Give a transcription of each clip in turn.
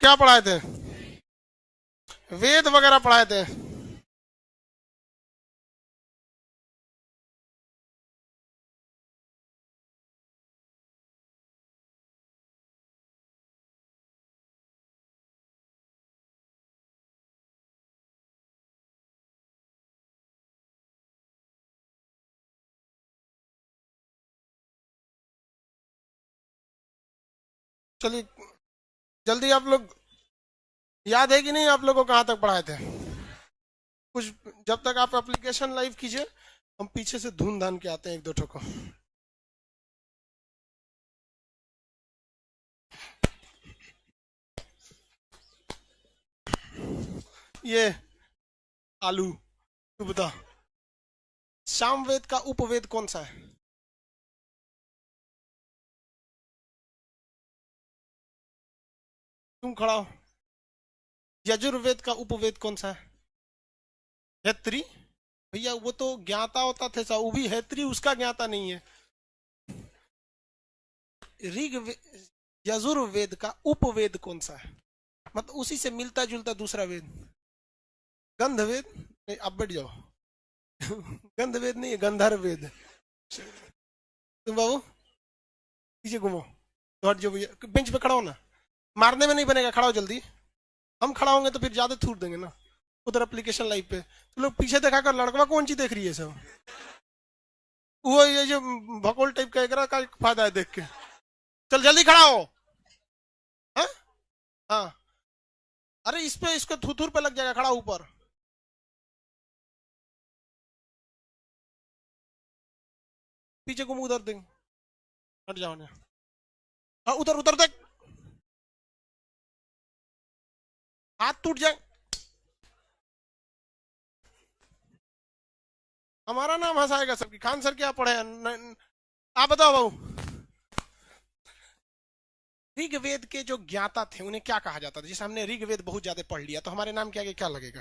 क्या पढ़ाए थे? वेद वगैरह पढ़ाए थे। चलिए, जल्दी आप लोग, याद है कि नहीं आप लोगों को कहाँ तक पढ़ाए थे कुछ? जब तक आप एप्लीकेशन लाइव कीजिए, हम पीछे से धून धान के आते हैं एक दो ठोको। ये आलू, तू बता, सामवेद का उपवेद कौन सा है? तुम खड़ा हो। यजुर्वेद का उपवेद कौन सा है? हैत्री। भैया वो तो ज्ञाता होता थे सा, वो भी हैत्री उसका ज्ञाता नहीं है। यजुर्वेद का उपवेद कौन सा है? मतलब उसी से मिलता जुलता दूसरा वेद। गंधवेद नहीं, अब बैठ जाओ। गंधवेद नहीं है, गंधर्व वेद। तुम बाबू पीछे घूमो, तो हट जाओ भैया, बेंच पे खड़ा हो ना। मारने में नहीं बनेगा, खड़ा हो जल्दी। हम खड़ा होंगे तो फिर ज्यादा थूट देंगे ना। उधर एप्लीकेशन लाइव पे तो लोग पीछे देखा कर, लड़कवा कौन सी देख रही है सब। वो ये जो भकोल टाइप का एकरा का फायदा है देख के। चल जल्दी खड़ा हो। हाँ हाँ। अरे इस पे, इसको थूथूर पे लग जाएगा, खड़ा ऊपर। पीछे घूम, उधर देख। हट जाओ ना। हाँ उधर उधर देख, हाथ टूट जाए। हमारा नाम हंसाएगा सबकी। खान सर क्या पढ़े आप बताओ बाबू। ऋग्वेद के जो ज्ञाता थे उन्हें क्या कहा जाता था? जैसे हमने ऋग्वेद बहुत ज्यादा पढ़ लिया तो हमारे नाम के आगे क्या लगेगा?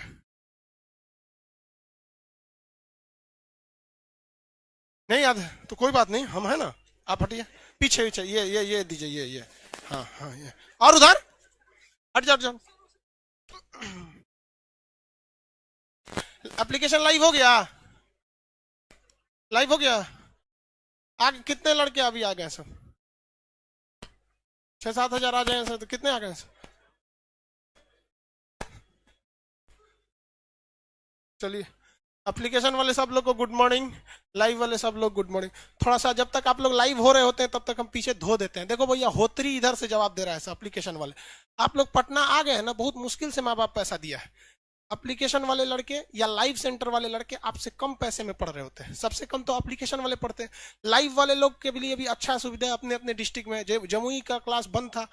नहीं याद है तो कोई बात नहीं, हम है ना। आप हटिए, पीछे पीछे, ये दीजिए, ये। हाँ हाँ, ये। और उधर हट जाओ, हट जाओ। एप्लीकेशन लाइव हो गया? लाइव हो गया? आगे कितने लड़के अभी आ गए सब? 6-7 हजार आ जाए सर, तो कितने आ गए सर? चलिए, एप्लीकेशन वाले सब लोग को गुड मॉर्निंग, लाइव वाले सब लोग गुड मॉर्निंग। थोड़ा सा जब तक आप लोग लाइव हो रहे होते हैं तब तक हम पीछे धो देते हैं। देखो भैया, होत्री इधर से जवाब दे रहा है एप्लीकेशन वाले। आप लोग पटना आ गए हैं ना, बहुत मुश्किल से माँ बाप पैसा दिया है। एप्लीकेशन वाले लड़के या लाइव सेंटर वाले लड़के आपसे कम पैसे में पढ़ रहे होते हैं। सबसे कम तो एप्लीकेशन वाले पढ़ते हैं। लाइव वाले लोग के लिए भी अच्छा सुविधा है। अपने अपने डिस्ट्रिक्ट में जमुई का क्लास बंद था,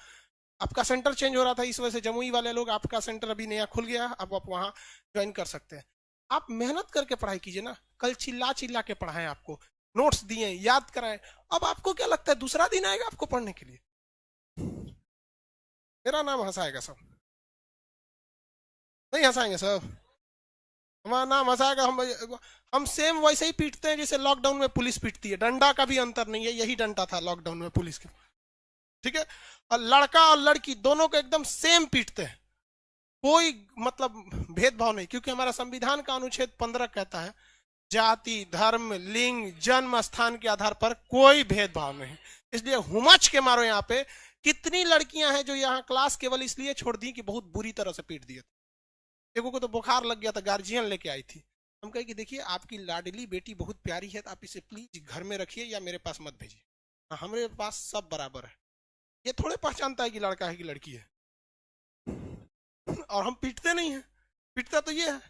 आपका सेंटर चेंज हो रहा था, इस वजह से जमुई वाले लोग, आपका सेंटर अभी नया खुल गया, अब आप वहां ज्वाइन कर सकते हैं। आप मेहनत करके पढ़ाई कीजिए ना। कल चिल्ला चिल्ला के पढ़ाएं आपको, नोट्स दिए, याद कराएं। अब आपको क्या लगता है दूसरा दिन आएगा आपको पढ़ने के लिए? मेरा नाम हंसाएगा सब? नहीं हंसाएंगे सब। हमारा नाम हंसाएगा। हम सेम वैसे ही पीटते हैं जैसे लॉकडाउन में पुलिस पीटती है। डंडा का भी अंतर नहीं है, यही डंडा था लॉकडाउन में पुलिस के। ठीक है। और लड़का और लड़की दोनों को एकदम सेम पीटते हैं। कोई मतलब भेदभाव नहीं, क्योंकि हमारा संविधान का अनुच्छेद 15 कहता है जाति, धर्म, लिंग, जन्म स्थान के आधार पर कोई भेदभाव नहीं। इसलिए हुमच के मारो। यहाँ पे कितनी लड़कियां हैं जो यहाँ क्लास केवल इसलिए छोड़ दी कि बहुत बुरी तरह से पीट दिए। देखो को तो बुखार लग गया था, गार्जियन लेके आई थी। हम कहे कि देखिए आपकी लाडली बेटी बहुत प्यारी है, तो आप इसे प्लीज घर में रखिए या मेरे पास मत भेजिए। हमारे पास सब बराबर है। ये थोड़े पहचानता है कि लड़का है कि लड़की है। और हम पीटते नहीं है, पीटता तो ये है।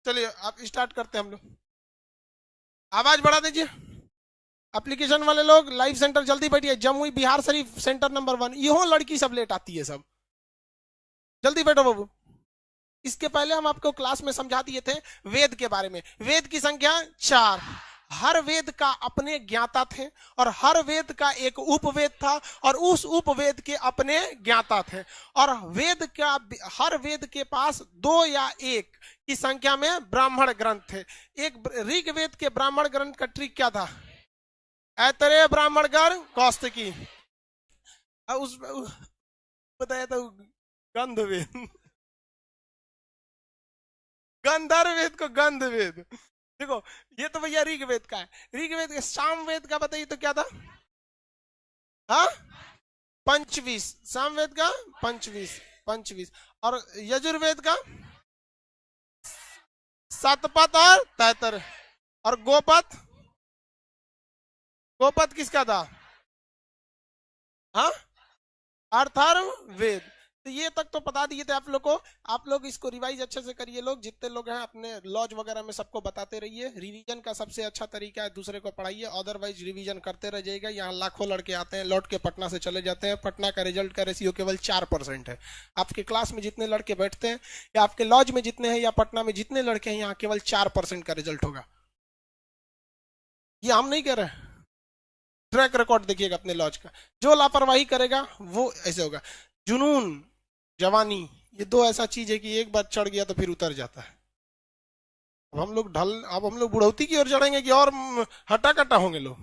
चलिए आप स्टार्ट करते हैं हम लोग। आवाज बढ़ा दीजिए। एप्लीकेशन वाले लोग लाइव सेंटर जल्दी बैठिए। Jamui Bihar Sharif centre number 1। यो लड़की सब लेट आती है सब, जल्दी बैठो बाबू। इसके पहले हम आपको क्लास में समझा दिए थे वेद के बारे में। वेद की संख्या 4। हर वेद का अपने ज्ञाता थे और हर वेद का एक उपवेद था और उस उपवेद के अपने ज्ञाता थे। और वेद का, हर वेद के पास 2 या 1 की संख्या में ब्राह्मण ग्रंथ थे। एक ऋग्वेद के ब्राह्मण ग्रंथ का ट्रिक क्या था? ऐतरेय ब्राह्मण ग्रंथ कौस्तुकी। उस बताया था गंध वेद, गंधर्व वेद को गंध वेद। देखो ये तो भैया ऋग्वेद का है। ऋग्वेद के सामवेद का बताइए तो क्या था? हाँ, पंचवीस। सामवेद का पंचवीस, पंचवीस। और यजुर्वेद का सतपथ और तैतर। और गोपथ, गोपथ किसका था? हाँ, अर्थर्व वेद। तो ये तक तो बता दिए थे आप लोग को। आप लोग इसको रिवाइज अच्छे से करिए, लोग जितने लोग हैं अपने लॉज वगैरह में सबको बताते रहिए। रिवीजन का सबसे अच्छा तरीका है दूसरे को पढ़ाइए, अदरवाइज रिवीजन करते रह जाइएगा। यहाँ लाखों लड़के आते हैं लौट के पटना से चले जाते हैं, पटना का रिजल्ट का रेशियो केवल 4% है। आपके क्लास में जितने लड़के बैठते हैं या आपके लॉज में जितने हैं या पटना में जितने लड़के हैं, यहाँ केवल 4% का रिजल्ट होगा। ये हम नहीं कह रहे, ट्रैक रिकॉर्ड देखिएगा अपने लॉज का। जो लापरवाही करेगा वो ऐसे होगा। जुनून, जवानी, ये दो ऐसा चीज है कि एक बार चढ़ गया तो फिर उतर जाता है। अब हम लोग बुढ़ौती की ओर चढ़ेंगे कि और हटा कटा होंगे लोग।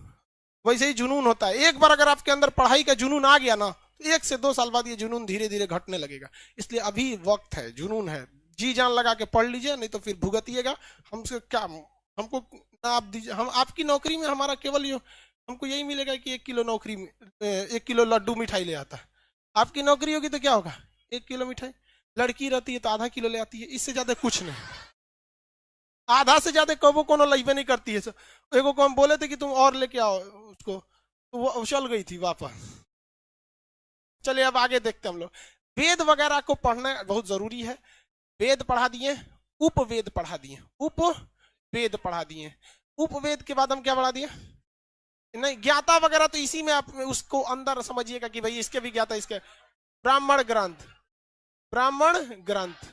वैसे ही जुनून होता है, एक बार अगर आपके अंदर पढ़ाई का जुनून आ गया ना, तो 1 से 2 साल बाद ये जुनून धीरे धीरे घटने लगेगा। इसलिए अभी वक्त है, जुनून है, जी जान लगा के पढ़ लीजिए, नहीं तो फिर भुगतिएगा। हमसे क्या, हमको ना आप दीजिए, हम आपकी नौकरी में हमारा केवल ये हमको यही मिलेगा कि 1 किलो नौकरी में 1 किलो लड्डू मिठाई ले आता है। आपकी नौकरी होगी तो क्या होगा? 1 किलो मिठाई। लड़की रहती है तो आधा किलो ले आती है, इससे ज्यादा कुछ नहीं। आधा से ज्यादा कबो कोनो लइबे नहीं करती है। एगो को हम बोले थे कि तुम और लेके आओ उसको, तो वो चल गई थी वापस। चलिए अब आगे देखते हैं हम लोग। वेद वगैरह को पढ़ना बहुत जरूरी है। वेद पढ़ा दिए, उपवेद पढ़ा दिए, उपवेद पढ़ा दिए। उपवेद के बाद हम क्या पढ़ा दिए? नहीं, ज्ञाता वगैरह तो इसी में आप उसको अंदर समझिएगा कि भाई इसके भी ज्ञाता, इसके ब्राह्मण ग्रंथ, ब्राह्मण ग्रंथ,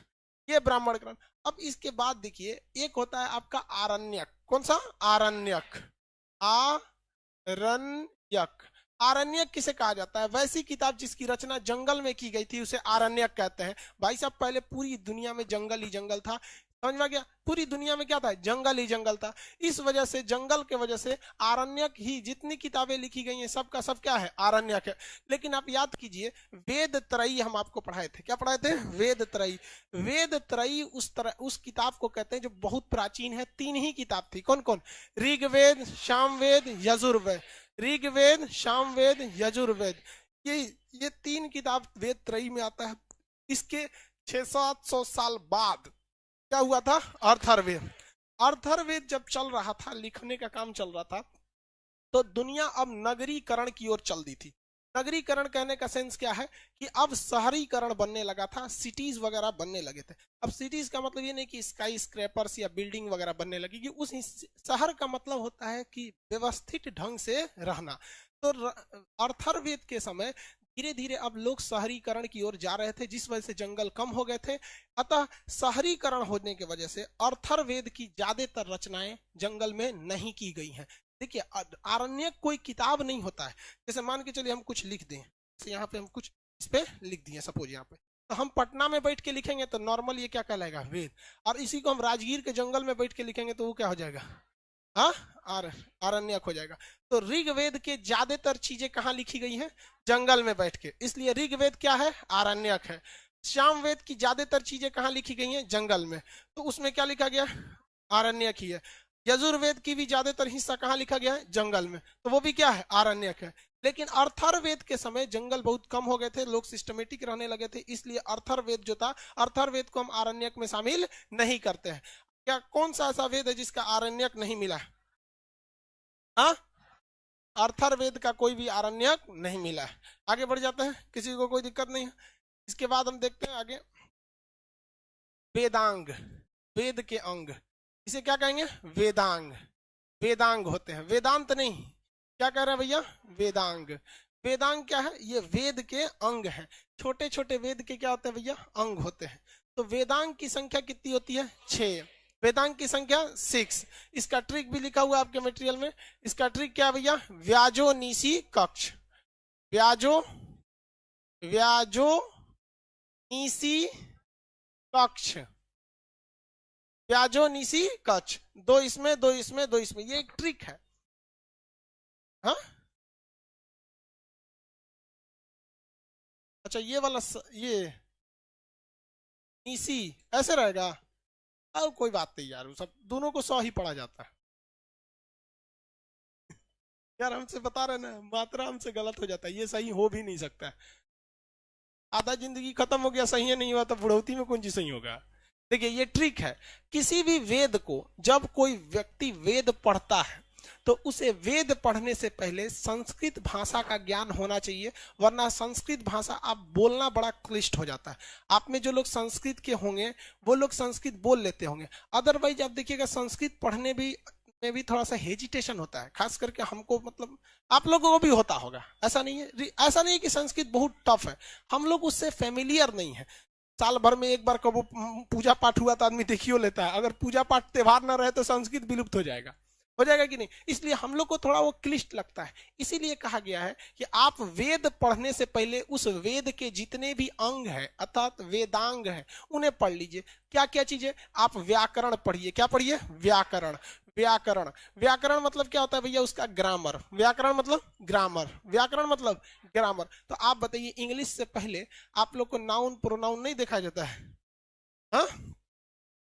ये ब्राह्मण ग्रंथ। अब इसके बाद देखिए एक होता है आपका आरण्यक। कौन सा? आरण्यक। आरण्यक, आरण्यक किसे कहा जाता है? वैसी किताब जिसकी रचना जंगल में की गई थी उसे आरण्यक कहते हैं। भाई साहब पहले पूरी दुनिया में जंगल ही जंगल था, समझ में गया? पूरी दुनिया में क्या था? जंगल ही जंगल था। इस वजह से, जंगल के वजह से आरण्यक ही, जितनी किताबें लिखी गई हैं सब का सब क्या है? आरण्यक है। लेकिन आप याद कीजिए, वेद त्रयी हम आपको पढ़ाए थे। क्या पढ़ाए थे? वेद त्रयी। वेद त्रयी उस किताब को कहते हैं जो बहुत प्राचीन है। 3 ही किताब थी। कौन कौन? ऋग्वेद, सामवेद, यजुर्वेद। ऋग्वेद, सामवेद, यजुर्वेद, ये 3 किताब वेद त्रयी में आता है। इसके 600-700 साल बाद क्या हुआ था? अर्थर्वेद। अर्थर्वेद जब चल रहा था, लिखने का काम चल रहा था, तो दुनिया अब नगरीकरण की ओर चल दी थी। नगरीकरण कहने का सेंस क्या है कि अब शहरीकरण बनने लगा था, सिटीज वगैरह बनने लगे थे। अब सिटीज का मतलब ये नहीं कि स्काई स्क्रैपर्स या बिल्डिंग वगैरह बनने लगी, कि उस शहर का मतलब होता है कि व्यवस्थित ढंग से रहना। तो अर्थर्वेद के समय धीरे धीरे अब लोग शहरीकरण की ओर जा रहे थे, जिस वजह से जंगल कम हो गए थे। अतः शहरीकरण होने की वजह से अर्थर्वेद की ज्यादातर रचनाएं जंगल में नहीं की गई हैं। देखिए, आरण्यक कोई किताब नहीं होता है। जैसे मान के चलिए हम कुछ लिख दें, जैसे यहाँ पे हम कुछ इस पे लिख दिए सपोज यहाँ पे, तो हम पटना में बैठ के लिखेंगे तो नॉर्मल ये क्या कहलाएगा? वेद। और इसी को हम राजगीर के जंगल में बैठ के लिखेंगे तो वो क्या हो जाएगा? हाँ, आरण्यक हो जाएगा। तो ऋग्वेद के ज्यादातर चीजें कहाँ लिखी गई हैं? जंगल में बैठ के, इसलिए ऋग्वेद क्या है? आरण्यक है। सामवेद की ज्यादातर चीजें कहाँ लिखी गई हैं? जंगल में, तो उसमें क्या लिखा गया? आरण्यक ही है। यजुर्वेद की भी ज्यादातर हिस्सा कहाँ लिखा गया है? जंगल में, तो वो भी क्या है? आरण्यक है। लेकिन अर्थर्वेद के समय जंगल बहुत कम हो गए थे, लोग सिस्टमेटिक रहने लगे थे, इसलिए अर्थर्वेद जो था, अर्थर्वेद को हम आरण्यक में शामिल नहीं करते हैं। क्या कौन सा ऐसा वेद है जिसका आरण्यक नहीं मिला? हाँ, अर्थर्वेद का कोई भी आरण्यक नहीं मिला है। आगे बढ़ जाते हैं, किसी को कोई दिक्कत नहीं है। इसके बाद हम देखते हैं आगे, वेदांग, वेद के अंग, इसे क्या कहेंगे? वेदांग। वेदांग होते हैं, वेदांत नहीं। क्या कह रहे हैं भैया? वेदांग। वेदांग क्या है? ये वेद के अंग है। छोटे छोटे वेद के क्या होते हैं भैया? अंग होते हैं। तो वेदांग की संख्या कितनी होती है? 6। वेदांग की संख्या 6। इसका ट्रिक भी लिखा हुआ है आपके मटेरियल में। इसका ट्रिक क्या है भैया? व्याजो निशी कक्ष, व्याजो, व्याजो निशी कक्ष, व्याजो निशी कक्ष, 2 इसमें 2 इसमें 2 इसमें, ये एक ट्रिक है। हाँ, अच्छा ये वाला ये नीसी ऐसे रहेगा। अब कोई बात नहीं यार, सब दोनों को 100 ही पढ़ा जाता है यार, हमसे बता रहे ना, मात्रा हमसे गलत हो जाता है, ये सही हो भी नहीं सकता है। आधा जिंदगी खत्म हो गया, सही नहीं हुआ तो बुढ़ौती में कौन चीज सही होगा। देखिए ये ट्रिक है, किसी भी वेद को जब कोई व्यक्ति वेद पढ़ता है तो उसे वेद पढ़ने से पहले संस्कृत भाषा का ज्ञान होना चाहिए, वरना संस्कृत भाषा आप बोलना बड़ा क्लिष्ट हो जाता है। आप में जो लोग संस्कृत के होंगे वो लोग संस्कृत बोल लेते होंगे, अदरवाइज आप देखिएगा संस्कृत पढ़ने भी में भी थोड़ा सा हेजिटेशन होता है, खास करके हमको, मतलब आप लोगों को भी होता होगा, ऐसा नहीं है, ऐसा नहीं है कि संस्कृत बहुत टफ है, हम लोग उससे फेमिलियर नहीं है। साल भर में एक बार कब पूजा पाठ हुआ तो आदमी देखियो लेता है, अगर पूजा पाठ त्योहार ना रहे तो संस्कृत विलुप्त हो जाएगा कि नहीं, इसलिए हम लोग को थोड़ा वो क्लिष्ट लगता है। इसीलिए कहा गया है कि आप वेद पढ़ने से पहले उस वेद के जितने भी अंग है अर्थात वेदांग है उन्हें पढ़ लीजिए। क्या क्या चीजें, आप व्याकरण पढ़िए। क्या पढ़िए? व्याकरण। व्याकरण, व्याकरण मतलब क्या होता है भैया? उसका ग्रामर। व्याकरण मतलब ग्रामर, व्याकरण मतलब ग्रामर। तो आप बताइए, इंग्लिश से पहले आप लोग को नाउन प्रोनाउन नहीं देखा जाता है? हाँ,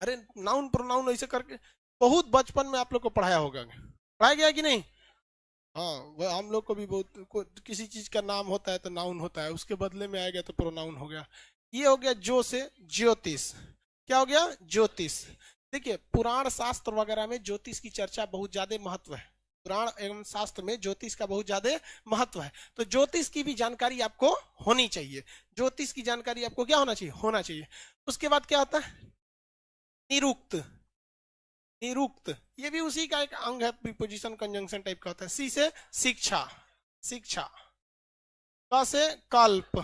अरे नाउन प्रोनाउन ऐसे करके बहुत बचपन में आप लोग को पढ़ाया होगा, पढ़ाया गया कि नहीं? हाँ, वह हम लोग को भी बहुत, किसी चीज का नाम होता है तो नाउन होता है, उसके बदले में आएगा तो प्रोनाउन हो गया। ये हो गया जो से ज्योतिष। क्या हो गया? ज्योतिष। देखिए पुराण शास्त्र वगैरह में ज्योतिष की चर्चा बहुत ज्यादा महत्व है, पुराण एवं शास्त्र में ज्योतिष का बहुत ज्यादा महत्व है, तो ज्योतिष की भी जानकारी आपको होनी चाहिए। ज्योतिष की जानकारी आपको क्या होना चाहिए? होना चाहिए। उसके बाद क्या होता है? निरुक्त। निरुक्त ये भी उसी का एक अंग है, प्रीपोजिशन कंजंक्शन टाइप का होता है। सी से शिक्षा, शिक्षा। क से कल्प,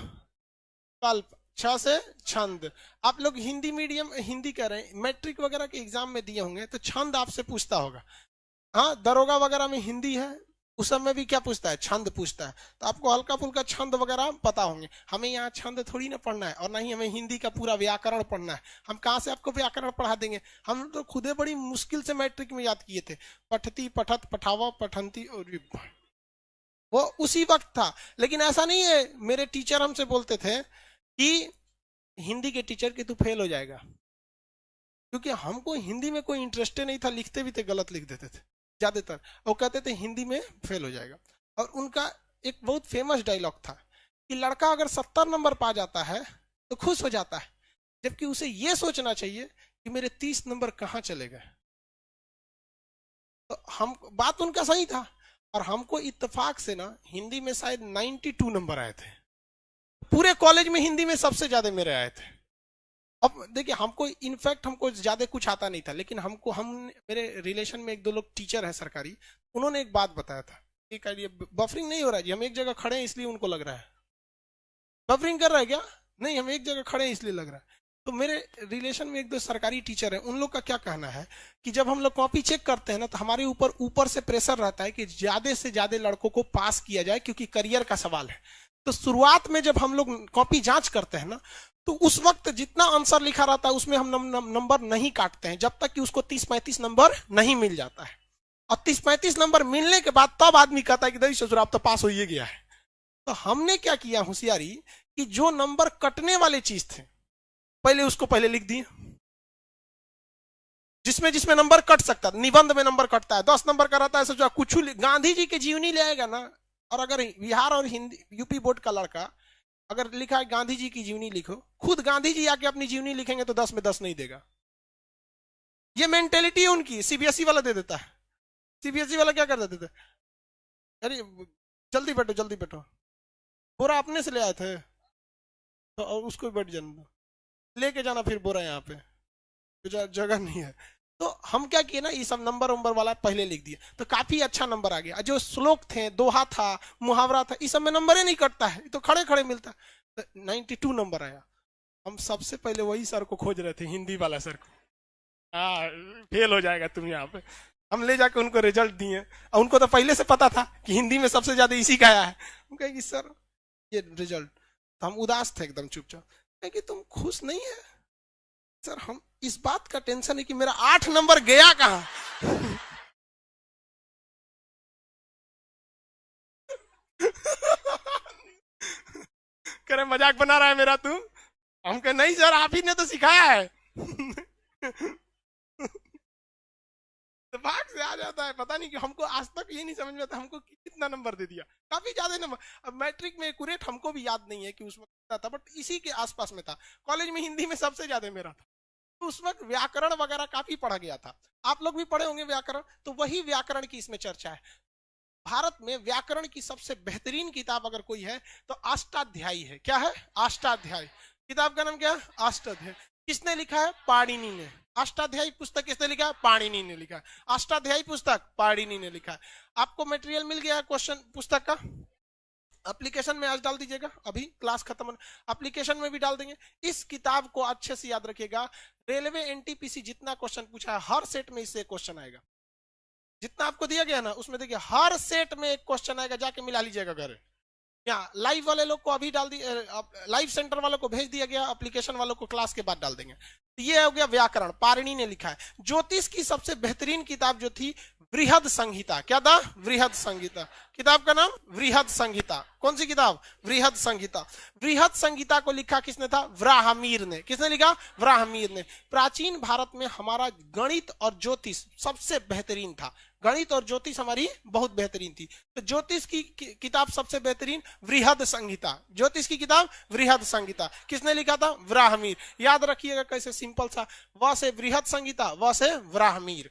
कल्प। छ से छंद। आप लोग हिंदी मीडियम, हिंदी कह रहे हैं, मैट्रिक वगैरह के एग्जाम में दिए होंगे तो छंद आपसे पूछता होगा। हाँ, दरोगा वगैरह में हिंदी है, उस समय भी क्या पूछता है? छंद पूछता है। तो आपको हल्का फुल्का छंद वगैरह पता होंगे। हमें यहाँ छंद थोड़ी ना पढ़ना है, और ना ही हमें हिंदी का पूरा व्याकरण पढ़ना है। हम कहाँ से आपको व्याकरण पढ़ा देंगे? हम तो खुदे बड़ी मुश्किल से मैट्रिक में याद किए थे। पठती, पठत, पठावा, पठंती, और वो उसी वक्त था। लेकिन ऐसा नहीं है, मेरे टीचर हमसे बोलते थे कि हिंदी के टीचर के तू फेल हो जाएगा, क्योंकि हमको हिंदी में कोई इंटरेस्ट नहीं था, लिखते भी थे गलत लिख देते थे ज्यादातर, और कहते थे हिंदी में फेल हो जाएगा। और उनका एक बहुत फेमस डायलॉग था कि लड़का अगर 70 नंबर पा जाता है तो खुश हो जाता है, जबकि उसे यह सोचना चाहिए कि मेरे 30 नंबर कहाँ चले गए। तो हम, बात उनका सही था। और हमको इत्तेफाक से ना हिंदी में शायद 92 नंबर आए थे, पूरे कॉलेज में हिंदी में सबसे ज्यादा मेरे आए थे। अब देखिए, हमको इनफैक्ट हमको ज्यादा कुछ आता नहीं था, लेकिन हमको, हम, मेरे रिलेशन में एक दो लोग टीचर है सरकारी, उन्होंने एक बात बताया था कि कहिए बफरिंग नहीं हो रहा है जी, हम एक जगह खड़े हैं इसलिए उनको लग रहा है। बफरिंग कर रहा है क्या? नहीं, हम एक जगह खड़े हैं इसलिए लग रहा है। तो मेरे रिलेशन में एक दो सरकारी टीचर है, उन लोग का क्या कहना है कि जब हम लोग कॉपी चेक करते हैं ना तो हमारे ऊपर ऊपर से प्रेशर रहता है कि ज्यादा से ज्यादा लड़कों को पास किया जाए, क्योंकि करियर का सवाल है। तो शुरुआत में जब हम लोग कॉपी जांच करते हैं ना तो उस वक्त जितना आंसर लिखा रहता है उसमें हम नंबर नहीं काटते हैं, जब तक कि उसको 30-35 नंबर नहीं मिल जाता है। और 30-35 नंबर मिलने के बाद तब आदमी कहता है कि दही ससुर आप तो पास हो ही गया है। तो हमने क्या किया होशियारी, कि जो नंबर कटने वाले चीज थे पहले उसको पहले लिख दिए, जिसमें जिसमें नंबर कट सकता था। निबंध में नंबर कटता है, 10 नंबर का रहता है, सोचा कुछ गांधी जी के जीवनी ले आएगा ना, और अगर बिहार और हिंदी यूपी बोर्ड का लड़का अगर लिखा है गांधी जी की जीवनी लिखो, खुद गांधी जी आके अपनी जीवनी लिखेंगे तो 10 में 10 नहीं देगा। ये मेंटेलिटी है उनकी। सीबीएसई वाला दे देता है। सीबीएसई वाला क्या कर देते थे? अरे जल्दी बैठो, जल्दी बैठो, बोरा अपने से ले आए थे तो उसको बैठ जाना दो, लेके जाना फिर बोरा यहाँ पे, तो जगह नहीं है। तो हम क्या किए ना, ये सब नंबर वंबर वाला पहले लिख दिया, तो काफी अच्छा नंबर आ गया। जो श्लोक थे, दोहा था, मुहावरा था, इस सब में नंबर ही नहीं कटता है, तो खड़े खड़े मिलता है। तो 92 नंबर आया। हम सबसे पहले वही सर को खोज रहे थे, हिंदी वाला सर को। फेल हो जाएगा तुम यहाँ पे। हम ले जाके उनको रिजल्ट दिए, और उनको तो पहले से पता था कि हिंदी में सबसे ज्यादा इसी का आया है। हम कहे कि सर ये रिजल्ट, तो हम उदास थे एकदम चुपचाप। कहे कि तुम खुश नहीं है? सर हम इस बात का टेंशन है कि मेरा 8 नंबर गया कहां। करे मजाक बना रहा है मेरा तू। हम कहे नहीं सर, आप ही ने तो सिखाया है। तो भाग से आ जाता है। पता नहीं कि हमको आज तक ये नहीं समझ में आता हमको कितना नंबर दे दिया, काफी ज्यादा नंबर। अब मैट्रिक में एक्यूरेट हमको भी याद नहीं है कि उस वक्त कितना था, बट इसी के आसपास में था। कॉलेज में हिंदी में सबसे ज्यादा मेरा था। तो उस वक्त व्याकरण वगैरह काफी पढ़ा गया था। आप लोग भी पढ़े होंगे व्याकरण, तो वही व्याकरण की इसमें चर्चा है। भारत में व्याकरण की सबसे बेहतरीन किताब अगर कोई है तो अष्टाध्यायी है। क्या है? अष्टाध्यायी। किताब का नाम क्या है? अष्टाध्यायी। किसने लिखा है? पाणिनि ने। अष्टाध्यायी पुस्तक किसने लिखा है? पाणिनि ने लिखा है। अष्टाध्यायी पुस्तक पाणिनि ने लिखा है। आपको मटेरियल मिल गया क्वेश्चन पुस्तक का, एप्लीकेशन में आज डाल दीजिएगा, अभी क्लास खत्म एप्लीकेशन में भी डाल देंगे। इस किताब को अच्छे से याद रखिएगा। रेलवे एनटीपीसी जितना क्वेश्चन पूछा है हर सेट में इससे क्वेश्चन आएगा। जितना आपको दिया गया ना उसमें देखिए हर सेट में एक क्वेश्चन आएगा, जाके मिला लीजिएगा घर। यहाँ लाइव वाले लोग को अभी डाल दिया, लाइव सेंटर वालों को भेज दिया गया, एप्लीकेशन वालों को क्लास के बाद डाल देंगे। तो ये हो गया व्याकरण, पाणिनि ने लिखा है। ज्योतिष की सबसे बेहतरीन किताब जो थी बृहद संहिता। क्या था? बृहद संहिता। किताब का नाम बृहद संहिता। कौन सी किताब? बृहद संहिता। बृहद संहिता को लिखा किसने था? व्राहमीर ने। किसने लिखा? व्राहमीर ने। प्राचीन भारत में हमारा गणित और ज्योतिष सबसे बेहतरीन था। गणित और ज्योतिष हमारी बहुत बेहतरीन थी। तो ज्योतिष की किताब सबसे बेहतरीन बृहद संहिता। ज्योतिष की किताब बृहद संहिता किसने लिखा था? व्राहमीर। याद रखिएगा कैसे, सिंपल सा, व से बृहद संहिता, व से व्राहमीर।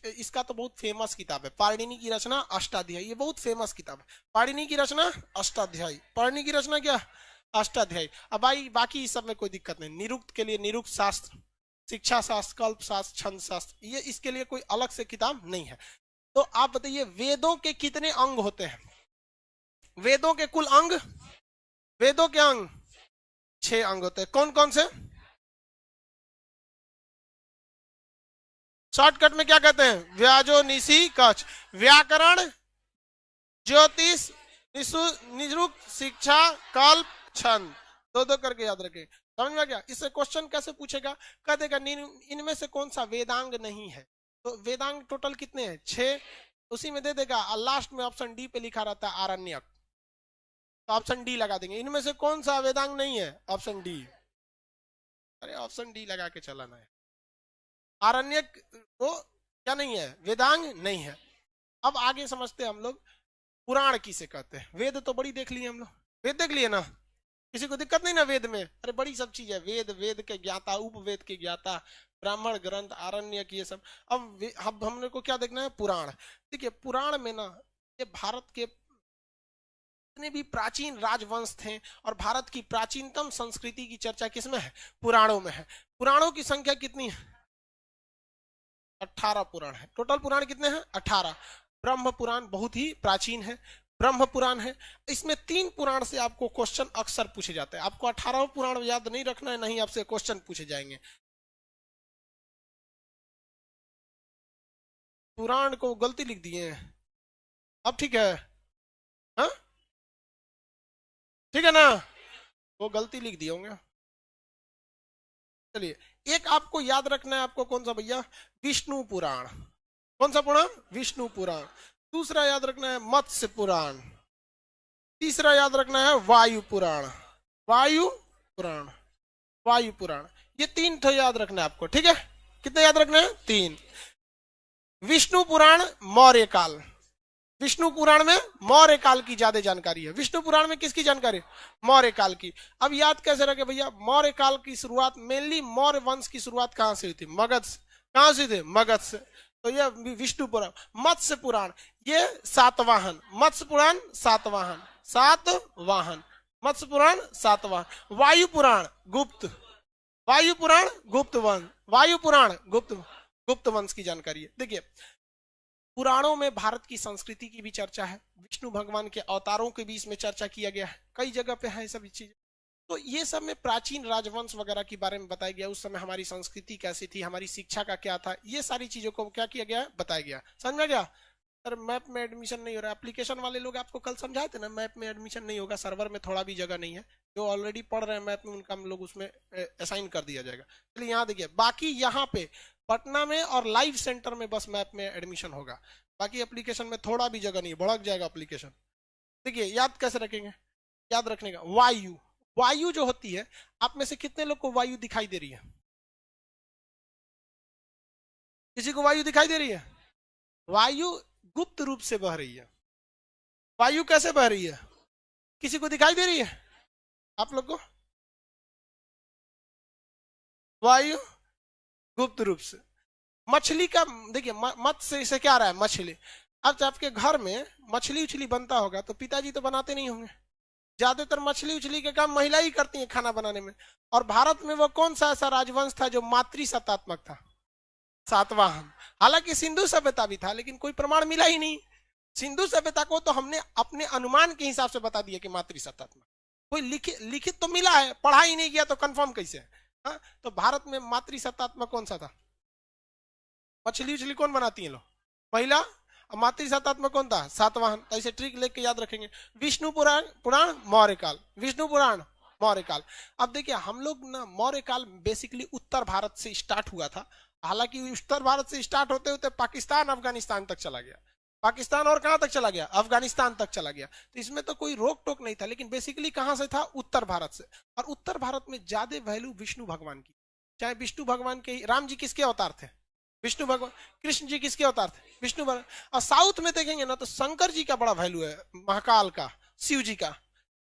इसका तो बहुत फेमस किताब है। पाणिनि की रचना अष्टाध्यायी, ये बहुत फेमस किताब है। पाणिनि की रचना अष्टाध्यायी। पाणिनि की रचना क्या? अष्टाध्यायी। अब भाई बाकी इस सब में कोई दिक्कत नहीं। निरुक्त के लिए निरुक्त शास्त्र, शिक्षा शास्त्र, कल्प शास्त्र, छंद शास्त्र, ये इसके लिए कोई अलग से किताब नहीं है। तो आप बताइए वेदों के कितने अंग होते हैं? वेदों के कुल अंग, वेदों के अंग 6 अंग होते हैं। कौन कौन से? शॉर्टकट में क्या कहते हैं? व्याजो, निशि, कच्छ। व्याकरण, ज्योतिष, निरुक्त, शिक्षा, कल्प, छंद, दो दो करके याद रखें। समझ में गया? इससे क्वेश्चन कैसे पूछेगा? कह देगा इनमें से कौन सा वेदांग नहीं है। तो वेदांग टोटल कितने हैं? 6। उसी में दे देगा। लास्ट में ऑप्शन डी पे लिखा रहता है आरण्यक, तो ऑप्शन डी लगा देंगे। इनमें से कौन सा वेदांग नहीं है? Option D. अरे ऑप्शन डी लगा के चलाना है। आरण्यक को क्या नहीं है? वेदांग नहीं है। अब आगे समझते हैं हम लोग पुराण किसे कहते हैं। वेद तो बड़ी देख लिए हम लोग, वेद देख लिए ना, किसी को दिक्कत नहीं ना वेद में? अरे बड़ी सब चीज है। वेद, वेद के ज्ञाता, उपवेद के ज्ञाता, ब्राह्मण ग्रंथ, आरण्यक, ये सब। अब हमने को क्या देखना है? पुराण। देखिए पुराण में ना ये भारत के जितने भी प्राचीन राजवंश थे और भारत की प्राचीनतम संस्कृति की चर्चा किसमें है? पुराणों में है। पुराणों की संख्या कितनी है? 18 पुराण है। टोटल पुराण कितने हैं? 18। ब्रह्म पुराण बहुत ही प्राचीन है, ब्रह्म पुराण है। इसमें 3 पुराण से आपको क्वेश्चन अक्सर पूछे जाते हैं। आपको 18 पुराण याद नहीं रखना है, नहीं आपसे क्वेश्चन पूछे जाएंगे। पुराण को गलती लिख दिए हैं। अब ठीक है? हाँ ठीक है ना? वो गलती लिख दिए होंगे। चलिए एक आपको याद रखना है। आपको कौन सा भैया? विष्णु पुराण। कौन सा पुराण? विष्णु पुराण। दूसरा याद रखना है मत्स्य पुराण। तीसरा याद रखना है वायु पुराण। वायु पुराण, वायु पुराण। ये 3 तो याद रखना है आपको। ठीक है? कितने याद रखना है? 3। विष्णु पुराण मौर्य काल। विष्णु पुराण में मौर्य काल की ज्यादा जानकारी है। विष्णु पुराण में किसकी जानकारी? मौर्य काल की। अब याद कैसे रखे भैया? मौर्य काल की शुरुआत मेनली मौर्य वंश की शुरुआत कहां से हुई थी? मगध से। कहां से थे? मगध से। तो ये विष्णु पुराण। मत्स्य पुराण ये सातवाहन। मत्स्य पुराण सातवाहन, सातवाहन। मत्स्य पुराण सातवाहन। वायु पुराण गुप्त। वायु पुराण गुप्त वंश। वायु पुराण गुप्त वंश की जानकारी है। देखिए पुराणों में भारत की संस्कृति की भी चर्चा है, विष्णु भगवान के अवतारों के भी इसमें चर्चा किया गया है, कई जगह पे है सभी चीजें। तो ये सब में प्राचीन राजवंश वगैरह के बारे में बताया गया। उस समय हमारी संस्कृति कैसी थी, हमारी शिक्षा का क्या था, ये सारी चीजों को क्या किया गया? बताया गया। समझ में गया? सर मैप में एडमिशन नहीं हो रहा है। एप्लीकेशन वाले लोग आपको कल समझाए थे ना, मैप में एडमिशन नहीं होगा, सर्वर में थोड़ा भी जगह नहीं है। जो ऑलरेडी पढ़ रहे हैं मैप में उनका हम लोग उसमें असाइन कर दिया जाएगा। चलिए यहाँ देखिए, बाकी यहाँ पे पटना में और लाइव सेंटर में बस मैप में एडमिशन होगा। बाकी एप्लीकेशन में थोड़ा भी जगह नहीं, भड़क जाएगा एप्लीकेशन। देखिए याद कैसे रखेंगे? याद रखने का वायु वायु जो होती है, आप में से कितने लोग को वायु दिखाई दे रही है? किसी को वायु दिखाई दे रही है? वायु गुप्त रूप से बह रही है। वायु कैसे बह रही है? किसी को दिखाई दे रही है आप लोग को? वायु गुप्त रूप से। मछली का देखिए, मत्स्य से क्या आ रहा है? मछली। अब जब आपके घर में मछली उछली बनता होगा तो पिताजी तो बनाते नहीं होंगे, ज्यादातर मछली उछली के काम महिला ही करती है खाना बनाने में। और भारत में वो कौन सा ऐसा राजवंश था जो मातृ सत्तात्मक था? सातवाहन। हालांकि सिंधु सभ्यता भी था, लेकिन कोई प्रमाण मिला ही नहीं। सिंधु सभ्यता को तो हमने अपने अनुमान के हिसाब से बता दिया कि मातृ सत्तात्मक। कोई लिखित लिखित तो मिला है, पढ़ा ही नहीं गया तो कंफर्म कैसे है? हाँ? तो भारत में मातृ सत्तात्मक कौन सा था? मछली उछली कौन बनाती है? लोग, महिला। मातृ सत्तात्मक कौन था? सातवाहन। तो ऐसे ट्रिक लेके याद रखेंगे। विष्णु पुराण, पुराण मौर्य काल, विष्णु पुराण मौर्य काल। अब देखिए हम लोग ना, मौर्य काल बेसिकली उत्तर भारत से स्टार्ट हुआ था। हालांकि उत्तर भारत से स्टार्ट होते होते पाकिस्तान अफगानिस्तान तक चला गया। पाकिस्तान और कहां तक चला गया? अफगानिस्तान तक चला गया। तो इसमें तो कोई रोक टोक नहीं था, लेकिन बेसिकली कहां से था? उत्तर भारत से। और उत्तर भारत में ज्यादा वैल्यू विष्णु भगवान की। चाहे विष्णु भगवान के, राम जी किसके अवतार थे? विष्णु भगवान। कृष्ण जी किसके अवतार थे? विष्णु भगवान। और साउथ में देखेंगे ना तो शंकर जी का बड़ा वैल्यू है, महाकाल का, शिव जी का।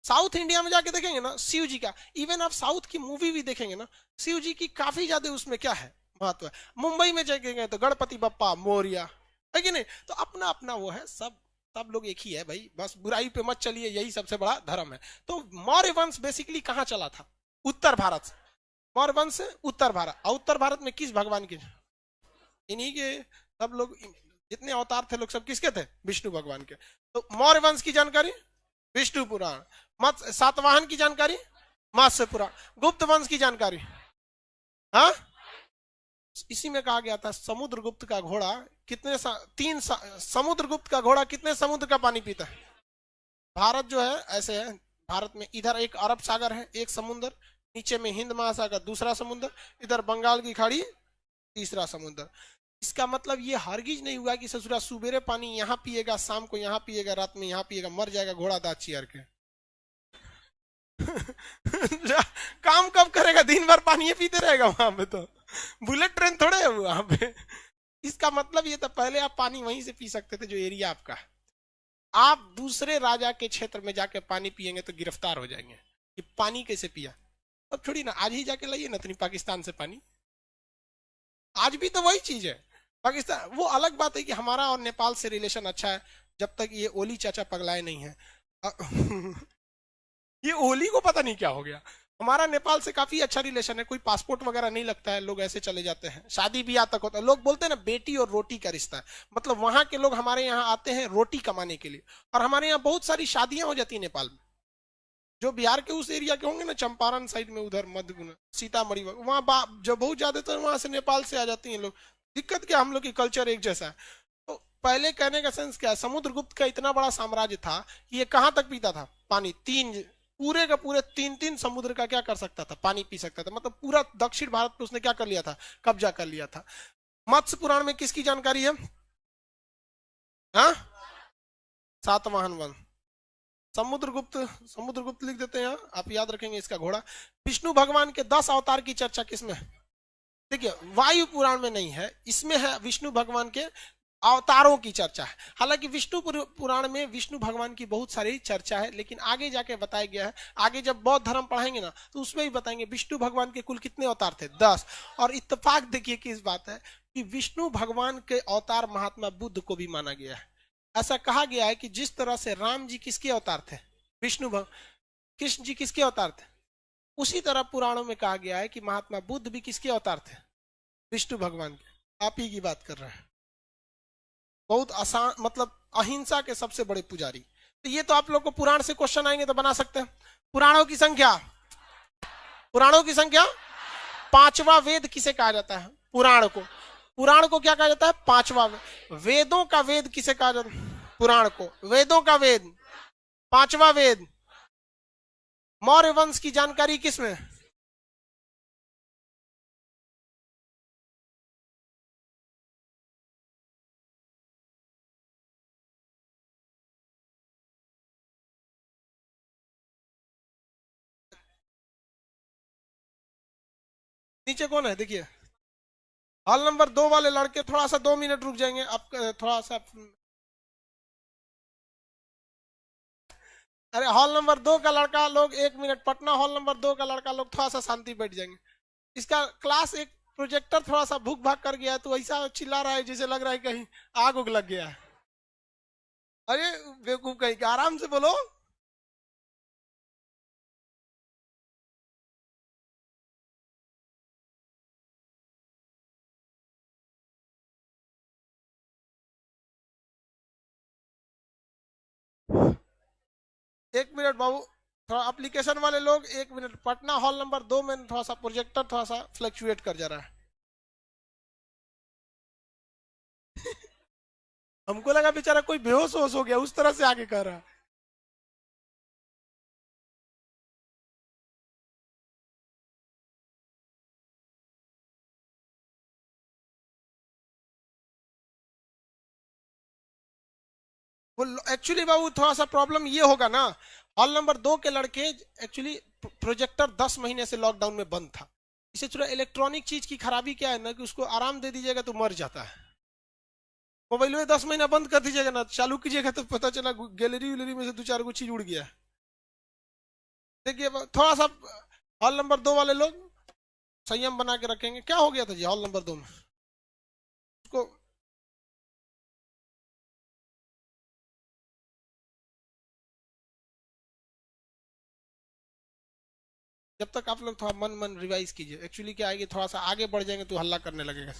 साउथ इंडिया में जाके देखेंगे ना, शिव जी का। इवन आप साउथ की मूवी भी देखेंगे ना, शिव जी की काफी ज्यादा उसमें क्या है? महत्व है। मुंबई में जाएंगे तो गणपति बप्पा मोरिया, है कि नहीं? तो अपना अपना वो है, सब सब लोग एक ही है भाई, बस बुराई पे मत चलिए, यही सबसे बड़ा धर्म है। तो मौर्य वंश बेसिकली कहाँ चला था? उत्तर भारत से। मौर्य वंश उत्तर भारत। और उत्तर भारत में किस भगवान की? इन्हीं के। सब लोग जितने अवतार थे लोग सब किसके थे? विष्णु भगवान के। तो मौर्य वंश की जानकारी विष्णु पुराण। मत सातवाहन की जानकारी मत्स्य पुराण। गुप्त वंश की जानकारी, हाँ, इसी में कहा गया था समुद्रगुप्त का घोड़ा कितने समुद्रगुप्त का घोड़ा कितने समुद्र का पानी पीता है? भारत जो है ऐसे है, भारत में इधर एक अरब सागर है, एक समुद्र, नीचे में हिंद महासागर दूसरा समुद्र, इधर बंगाल की खाड़ी तीसरा समुद्र। इसका मतलब ये हरगिज नहीं हुआ कि ससुरा सुबेरे पानी यहाँ पिएगा, शाम को यहाँ पिएगा, रात में यहाँ पिएगा, मर जाएगा घोड़ा दांत चियर के। काम कब करेगा? दिन भर पानी पीते रहेगा वहां पे। तो बुलेट ट्रेन थोड़े है वहां पे। इसका मतलब ये था पहले आप पानी वहीं से पी सकते थे जो एरिया आपका है। आप दूसरे राजा के क्षेत्र में जाके पानी पिएंगे तो गिरफ्तार हो जाएंगे कि पानी कैसे पिया। अब छोड़ी ना, आज ही जाके लाइए ना पाकिस्तान से पानी। आज भी तो वही चीज है। पाकिस्तान, वो अलग बात है कि हमारा और नेपाल से रिलेशन अच्छा है, जब तक ये ओली चाचा पगलाए नहीं है। ये ओली को पता नहीं क्या हो गया। हमारा नेपाल से काफी अच्छा रिलेशन है, कोई पासपोर्ट वगैरह नहीं लगता है, लोग ऐसे चले जाते हैं, शादी ब्याह तक होता है। लोग बोलते हैं ना बेटी और रोटी का रिश्ता है, मतलब वहां के लोग हमारे यहाँ आते हैं रोटी कमाने के लिए। और हमारे यहाँ बहुत सारी शादियां हो जाती है नेपाल में। जो बिहार के उस एरिया के होंगे ना, चंपारण साइड में, उधर मध्य सीतामढ़ी, वहां जो बहुत ज्यादा तो वहां से नेपाल से आ जाती हैं लोग। दिक्कत क्या, हम लोग की कल्चर एक जैसा है। तो पहले कहने का सेंस क्या है, समुद्रगुप्त का इतना बड़ा साम्राज्य था कि ये कहां तक पीता था पानी? पूरे का पूरे तीन तीन समुद्र का क्या कर सकता था? पानी पी सकता था। मतलब पूरा दक्षिण भारत पे उसने क्या कर लिया था? कब्जा कर लिया था। मत्स्य पुराण में किसकी जानकारी है? हाँ, सातवाहन वंश। समुद्रगुप्त, समुद्रगुप्त लिख देते हैं, आप याद रखेंगे इसका घोड़ा। विष्णु भगवान के 10 अवतार की चर्चा किसमें है? देखिए वायु पुराण में नहीं है, इसमें है विष्णु भगवान के अवतारों की चर्चा है। हालांकि विष्णु पुराण में विष्णु भगवान की बहुत सारी चर्चा है, लेकिन आगे जाके बताया गया है, आगे जब बौद्ध धर्म पढ़ाएंगे ना तो उसमें भी बताएंगे विष्णु भगवान के कुल कितने अवतार थे? 10। और इत्तेफाक देखिए किस बात है कि विष्णु भगवान के अवतार महात्मा बुद्ध को भी माना गया है। ऐसा कहा गया है कि जिस तरह से राम जी किसके अवतार थे? विष्णु भगवान। कृष्ण जी किसके अवतार थे? उसी तरह पुराणों में कहा गया है कि महात्मा बुद्ध भी किसके अवतार थे? विष्णु भगवान के। आप ही की बात कर रहे हैं। बहुत आसान, मतलब अहिंसा के सबसे बड़े पुजारी। तो ये तो आप लोग को पुराण से क्वेश्चन आएंगे तो बना सकते हैं। पुराणों की संख्या, पुराणों की संख्या। पांचवा वेद किसे कहा जाता है? पुराण को। पुराण को क्या कहा जाता है? पांचवा वेदों का वेद किसे कहा जाता है? पुराण को। वेदों का वेद, पांचवा वेद। मौर्य वंश की जानकारी किसमें? नीचे कौन है देखिए, हॉल नंबर 2 वाले लड़के थोड़ा सा 2 मिनट रुक जाएंगे आप, थोड़ा सा। अरे हॉल नंबर 2 का लड़का लोग 1 मिनट, पटना हॉल नंबर 2 का लड़का लोग थोड़ा सा शांति बैठ जाएंगे। इसका क्लास एक प्रोजेक्टर थोड़ा सा भूख भाग कर गया है, तो ऐसा चिल्ला रहा है जैसे लग रहा है कहीं आग उग लग गया है। अरे बेवकूफ कहीं का, आराम से बोलो। एक मिनट बाबू, थोड़ा एप्लीकेशन वाले लोग 1 मिनट, पटना हॉल नंबर 2 में थोड़ा सा प्रोजेक्टर थोड़ा सा फ्लक्चुएट कर जा रहा है। हमको लगा बेचारा कोई बेहोश होश हो गया, उस तरह से आगे कर रहा है। वो एक्चुअली बाबू थोड़ा सा प्रॉब्लम ये होगा ना, हॉल नंबर 2 के लड़के एक्चुअली प्रोजेक्टर 10 महीने से लॉकडाउन में बंद था। इसे थोड़ा इलेक्ट्रॉनिक चीज की खराबी क्या है ना, कि उसको आराम दे दीजिएगा तो मर जाता है। मोबाइल में 10 महीना बंद कर दीजिएगा ना, चालू कीजिएगा तो पता चला गैलरी वैलरी में से 2-4 चीज उड़ गया है। देखिए थोड़ा सा हॉल नंबर 2 वाले लोग संयम बना के रखेंगे। क्या हो गया था जी हॉल नंबर 2 में उसको? जब तक आप लोग थोड़ा मन मन रिवाइज कीजिए, एक्चुअली क्या आएगी, थोड़ा सा आगे बढ़ जाएंगे तो हल्ला करने लगेगा।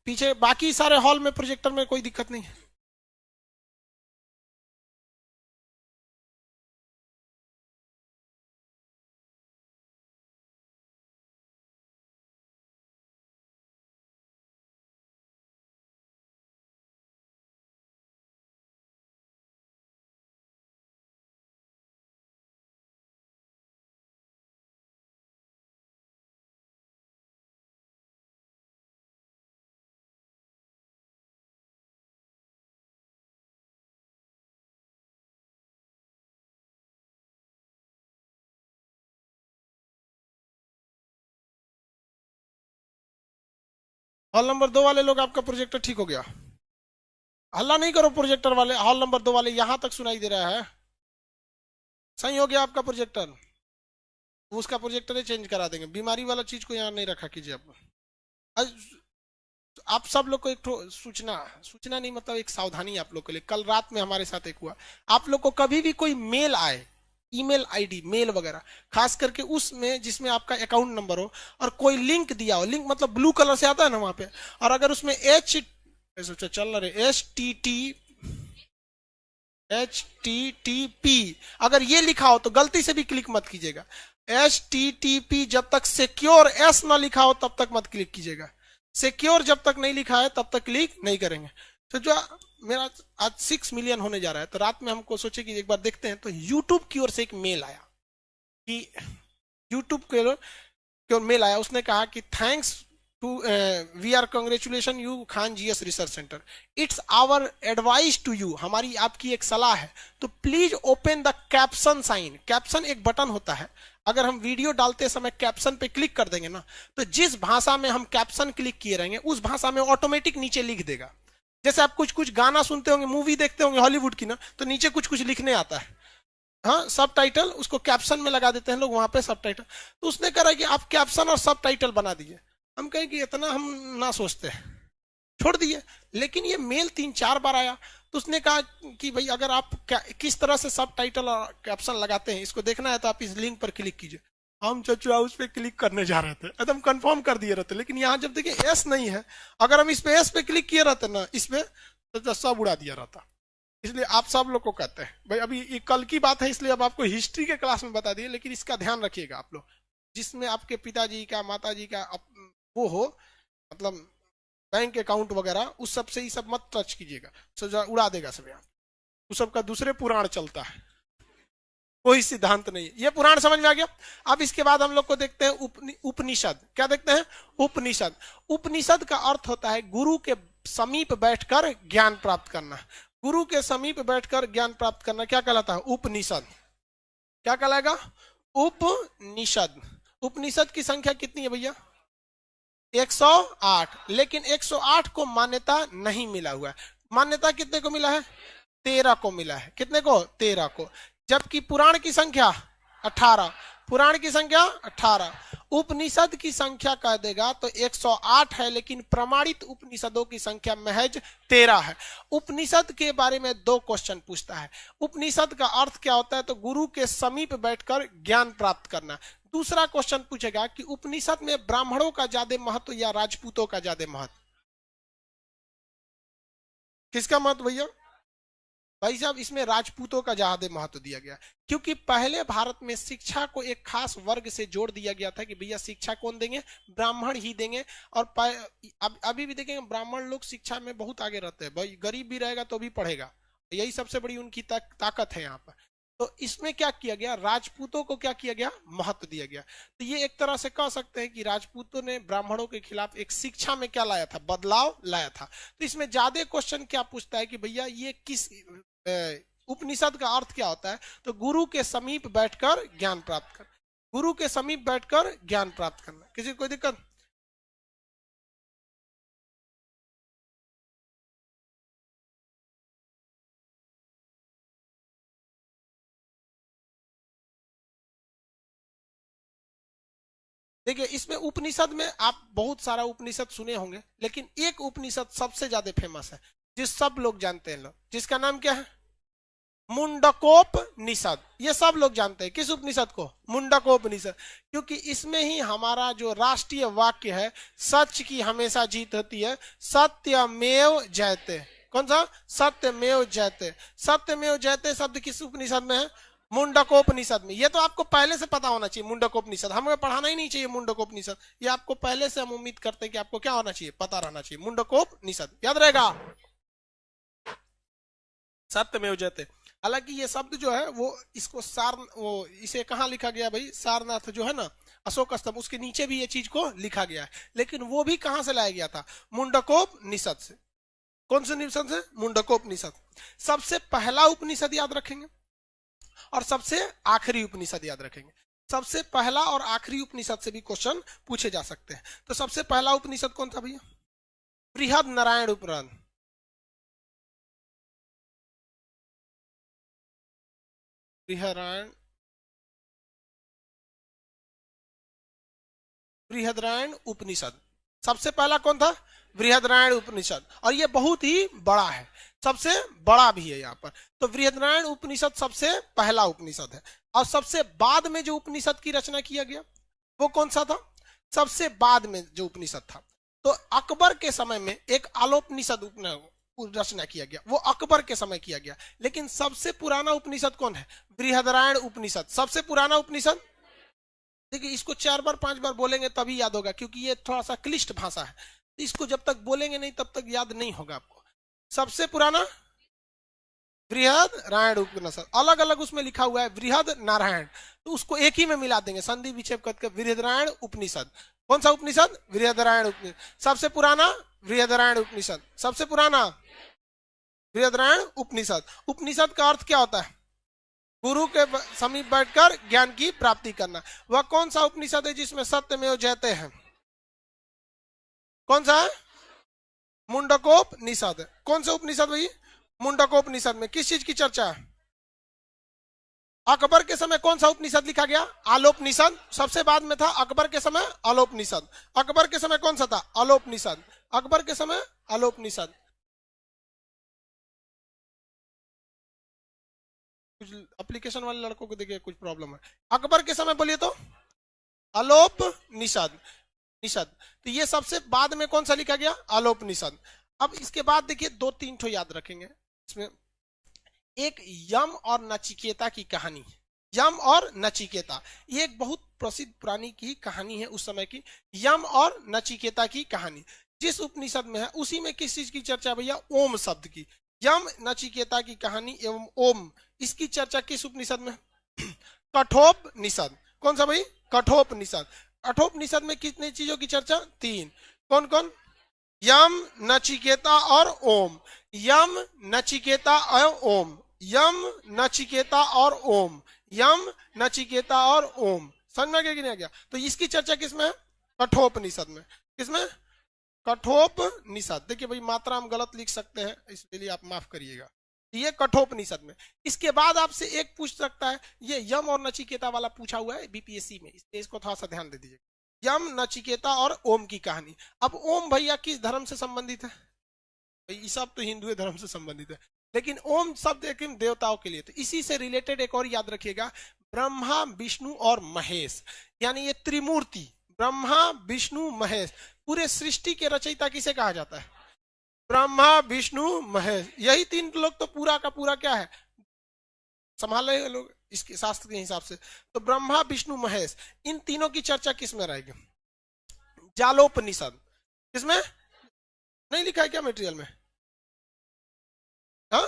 पीछे बाकी सारे हॉल में प्रोजेक्टर में कोई दिक्कत नहीं है। हॉल नंबर 2 वाले लोग आपका प्रोजेक्टर ठीक हो गया। हल्ला नहीं करो प्रोजेक्टर वाले, हॉल नंबर 2 वाले, यहां तक सुनाई दे रहा है। सही हो गया आपका प्रोजेक्टर, उसका प्रोजेक्टर ही चेंज करा देंगे। बीमारी वाला चीज को यहाँ नहीं रखा कीजिए आप। आप सब लोग को एक सूचना, सूचना नहीं मतलब एक सावधानी आप लोग के लिए। कल रात में हमारे साथ एक हुआ, आप लोग को कभी भी कोई मेल आए, ईमेल आईडी मेल वगैरह, खास करके उसमें जिसमें आपका अकाउंट नंबर हो और कोई लिंक दिया हो, लिंक मतलब ब्लू कलर से आता है ना वहां पे, और अगर उसमें चल रहे HTTP अगर ये लिखा हो तो गलती से भी क्लिक मत कीजिएगा। HTTP जब तक सिक्योर एस ना लिखा हो तब तक मत क्लिक कीजिएगा। सिक्योर जब तक नहीं लिखा है तब तक क्लिक नहीं करेंगे। तो जो मेरा आज 6 मिलियन होने जा रहा है, तो रात में हमको सोचे कि एक बार देखते हैं, तो यूट्यूब की ओर से एक मेल आया कि यूट्यूब की ओर मेल आया, उसने कहा कि thanks to we are congratulation you Khan GS research centre, it's our advice to you, हमारी आपकी एक सलाह है, तो please open the caption sign. Caption एक बटन होता है, अगर हम वीडियो डालते समय कैप्शन पे क्लिक कर देंगे ना, तो जिस भाषा में हम कैप्शन क्लिक किए रहेंगे उस भाषा में ऑटोमेटिक नीचे लिख देगा। जैसे आप कुछ कुछ गाना सुनते होंगे, मूवी देखते होंगे हॉलीवुड की ना, तो नीचे कुछ कुछ लिखने आता है, हाँ सब टाइटल, उसको कैप्शन में लगा देते हैं लोग, वहां पे सब टाइटल। तो उसने कहा कि आप कैप्शन और सब टाइटल बना दीजिए। हम कहें कि इतना हम ना सोचते हैं, छोड़ दिए। लेकिन ये मेल 3-4 बार आया, तो उसने कहा कि भाई अगर आप किस तरह से सब टाइटल और कैप्शन लगाते हैं इसको देखना है तो आप इस लिंक पर क्लिक कीजिए। हम चचुआ उस पर क्लिक करने जा रहे थे, एकदम कंफर्म कर दिए रहते, लेकिन यहाँ जब देखिए एस नहीं है, अगर हम इस पे एस पे क्लिक किए रहते ना, इस पे तो सब उड़ा दिया रहता। इसलिए आप सब लोग को कहते हैं भाई, अभी ये कल की बात है इसलिए अब आपको हिस्ट्री के क्लास में बता दिए, लेकिन इसका ध्यान रखिएगा आप लोग, जिसमें आपके पिताजी का माताजी का वो हो, मतलब बैंक अकाउंट वगैरह, उस सब से ये सब मत टच कीजिएगा, सब उड़ा देगा सब। यहाँ उस सब का दूसरे पुराण चलता है, कोई सिद्धांत नहीं। ये पुराण समझ में आ गया। अब इसके बाद हम लोग को देखते हैं उपनिषद। क्या देखते हैं? उपनिषद। उपनिषद का अर्थ होता है गुरु के समीप बैठकर ज्ञान प्राप्त करना। गुरु के समीप बैठकर ज्ञान प्राप्त करना क्या कहलाता है? उपनिषद। क्या कहलाएगा? उपनिषद। उपनिषद की संख्या कितनी है भैया? 108। लेकिन 108 को मान्यता नहीं मिला हुआ है। मान्यता कितने को मिला है? 13 को मिला है। कितने को? 13 को। जबकि पुराण की संख्या 18। पुराण की संख्या 18। उपनिषद की संख्या कह देगा तो 108 है, लेकिन प्रमाणित उपनिषदों की संख्या महज 13 है। उपनिषद के बारे में 2 क्वेश्चन पूछता है। उपनिषद का अर्थ क्या होता है? तो गुरु के समीप बैठकर ज्ञान प्राप्त करना। दूसरा क्वेश्चन पूछेगा कि उपनिषद में ब्राह्मणों का ज्यादा महत्व या राजपूतों का ज्यादा महत्व? किसका महत्व भैया? भाई साहब, इसमें राजपूतों का ज्यादा महत्व दिया गया, क्योंकि पहले भारत में शिक्षा को एक खास वर्ग से जोड़ दिया गया था कि भैया शिक्षा कौन देंगे? ब्राह्मण ही देंगे। और अभी भी देखेंगे ब्राह्मण लोग शिक्षा में बहुत आगे रहते हैं। भाई गरीब भी रहेगा तो भी पढ़ेगा, यही सबसे बड़ी उनकी ताकत है यहाँ पर। तो इसमें क्या किया गया? राजपूतों को क्या किया गया? महत्व दिया गया। तो ये एक तरह से कह सकते हैं कि राजपूतों ने ब्राह्मणों के खिलाफ एक शिक्षा में क्या लाया था? बदलाव लाया था। तो इसमें ज्यादा क्वेश्चन क्या पूछता है कि भैया ये किस उपनिषद का अर्थ क्या होता है? तो गुरु के समीप बैठकर ज्ञान प्राप्त कर। गुरु के समीप बैठकर ज्ञान प्राप्त करना। किसी को कोई दिक्कत? देखिए, इसमें उपनिषद में आप बहुत सारा उपनिषद सुने होंगे, लेकिन एक उपनिषद सबसे ज्यादा फेमस है, जिस सब लोग जानते हैं लोग, जिसका नाम क्या है? मुंडकोपनिषद। ये सब लोग जानते हैं। किस उपनिषद को? मुंडकोपनिषद। क्योंकि इसमें ही हमारा जो राष्ट्रीय वाक्य है, सच की हमेशा जीत होती है, सत्यमेव जयते। कौन सा? सत्यमेव जयते। सत्यमेव जयते शब्द किस उपनिषद में है? मुंडकोपनिषद में। ये तो आपको पहले से पता होना चाहिए। मुंडकोपनिषद हमें पढ़ाना ही नहीं चाहिए। मुंडकोपनिषद ये आपको पहले से हम उम्मीद करते हैं कि आपको क्या होना चाहिए? पता रहना चाहिए। मुंडकोपनिषद याद रहेगा। सत्यमेव जयते। हालांकि ये शब्द जो है वो इसको इसे कहाँ लिखा गया भाई? सारनाथ जो है ना, अशोक स्तंभ, उसके नीचे भी ये चीज को लिखा गया है। लेकिन वो भी कहां से लाया गया था? मुंडकोपनिषद से। कौन से उपनिषद से? मुंडकोपनिषद। सबसे पहला उपनिषद याद रखेंगे और सबसे आखिरी उपनिषद याद रखेंगे। सबसे पहला और आखिरी उपनिषद से भी क्वेश्चन पूछे जा सकते हैं। तो सबसे पहला उपनिषद कौन था भैया? बृहद नारायण उपनिषद। बृहदारण्य उपनिषद। सबसे पहला कौन था? बृहदारण्य उपनिषद। और ये बहुत ही बड़ा है, सबसे बड़ा भी है यहाँ पर। तो बृहदारण्य उपनिषद सबसे पहला उपनिषद है। और सबसे बाद में जो उपनिषद की रचना किया गया वो कौन सा था? सबसे बाद में जो उपनिषद था, तो अकबर के समय में एक आलोपनिषद रचना किया गया, वो अकबर के समय किया गया। लेकिन सबसे पुराना उपनिषद कौन है? बृहदारण्य उपनिषद। सबसे पुराना उपनिषद। देखिए, इसको 4 बार 5 बार बोलेंगे तभी याद होगा, क्योंकि ये थोड़ा सा क्लिष्ट भाषा है। इसको जब तक बोलेंगे नहीं तब तक याद नहीं होगा आपको। सबसे पुराना बृहदारण्य उपनिषद। अलग अलग उसमें लिखा हुआ है बृहद नारायण, तो उसको एक ही में मिला देंगे, संधि विक्षेप करके बृहदारण्य उपनिषद। कौन सा उपनिषद? बृहदारण्य उपनिषद। सबसे पुराना बृहदारण्य उपनिषद। सबसे पुराना बृहदारण्य उपनिषद। उपनिषद का अर्थ क्या होता है? गुरु के समीप बैठकर ज्ञान की प्राप्ति करना। वह कौन सा उपनिषद है जिसमें सत्यमेव जयते हैं? कौन सा है? मुंडकोपनिषद। कौन सा उपनिषद भाई? मुंडकोपनिषद में किस चीज की चर्चा है? अकबर के समय कौन सा उपनिषद लिखा गया? आलोपनिषद। सबसे बाद में था अकबर के समय आलोपनिषद। अकबर के समय कौन सा था? आलोपनिषद। अकबर के समय आलोपनिषद। कुछ एप्लीकेशन वाले लड़कों को देखिए कुछ प्रॉब्लम है। अकबर के समय बोलिए तो आलोपनिषद। तो ये सबसे बाद में कौन सा लिखा गया? आलोपनिषद। अब इसके बाद देखिए 2-3 ठो याद रखेंगे इसमें। एक यम और नचिकेता की कहानी। यम और नचिकेता ये एक बहुत प्रसिद्ध पुरानी की कहानी है उस समय की। यम और नचिकेता की कहानी जिस उपनिषद में है उसी में किस चीज की चर्चा भैया? ओम शब्द की। यम नचिकेता की कहानी एवं ओम, इसकी चर्चा किस उपनिषद में? कठोपनिषद। कौन सा भाई? कठोपनिषद। कठोपनिषद में कितनी चीजों की चर्चा? 3। कौन कौन? यम, नचिकेता और ओम। यम, नचिकेता और ओम, यम, नचिकेता और ओम, यम, नचिकेता और ओम। समझ में आ गया कि नहीं आ गया? तो इसकी चर्चा किसमें है? कठोपनिषद में। किसमें? कठोपनिषद। देखिए भाई मात्रा हम गलत लिख सकते हैं, इसके लिए आप माफ करिएगा। ये कठोपनिषद में। इसके बाद आपसे एक पूछ सकता है, ये यम और नचिकेता वाला पूछा हुआ है बीपीएससी में, इसको थोड़ा सा ध्यान दे दीजिए। यम, नचिकेता और ओम की कहानी। अब ओम भैया किस धर्म से संबंधित है? ये सब तो हिंदू धर्म से संबंधित है, लेकिन ओम शब्द एक देवताओं के लिए। तो इसी से रिलेटेड एक और याद रखिएगा, ब्रह्मा, विष्णु और महेश, यानी ये त्रिमूर्ति, ब्रह्मा, विष्णु, महेश। पूरे सृष्टि के रचयिता किसे कहा जाता है? ब्रह्मा, विष्णु, महेश। यही तीन लोग तो पूरा का पूरा क्या है, संभाले लोग इसके शास्त्र के हिसाब से। तो ब्रह्मा, विष्णु, महेश, इन तीनों की चर्चा किसमें रहेगी? जालोपनिषद। किसमें? नहीं लिखा है क्या मटेरियल में? हाँ,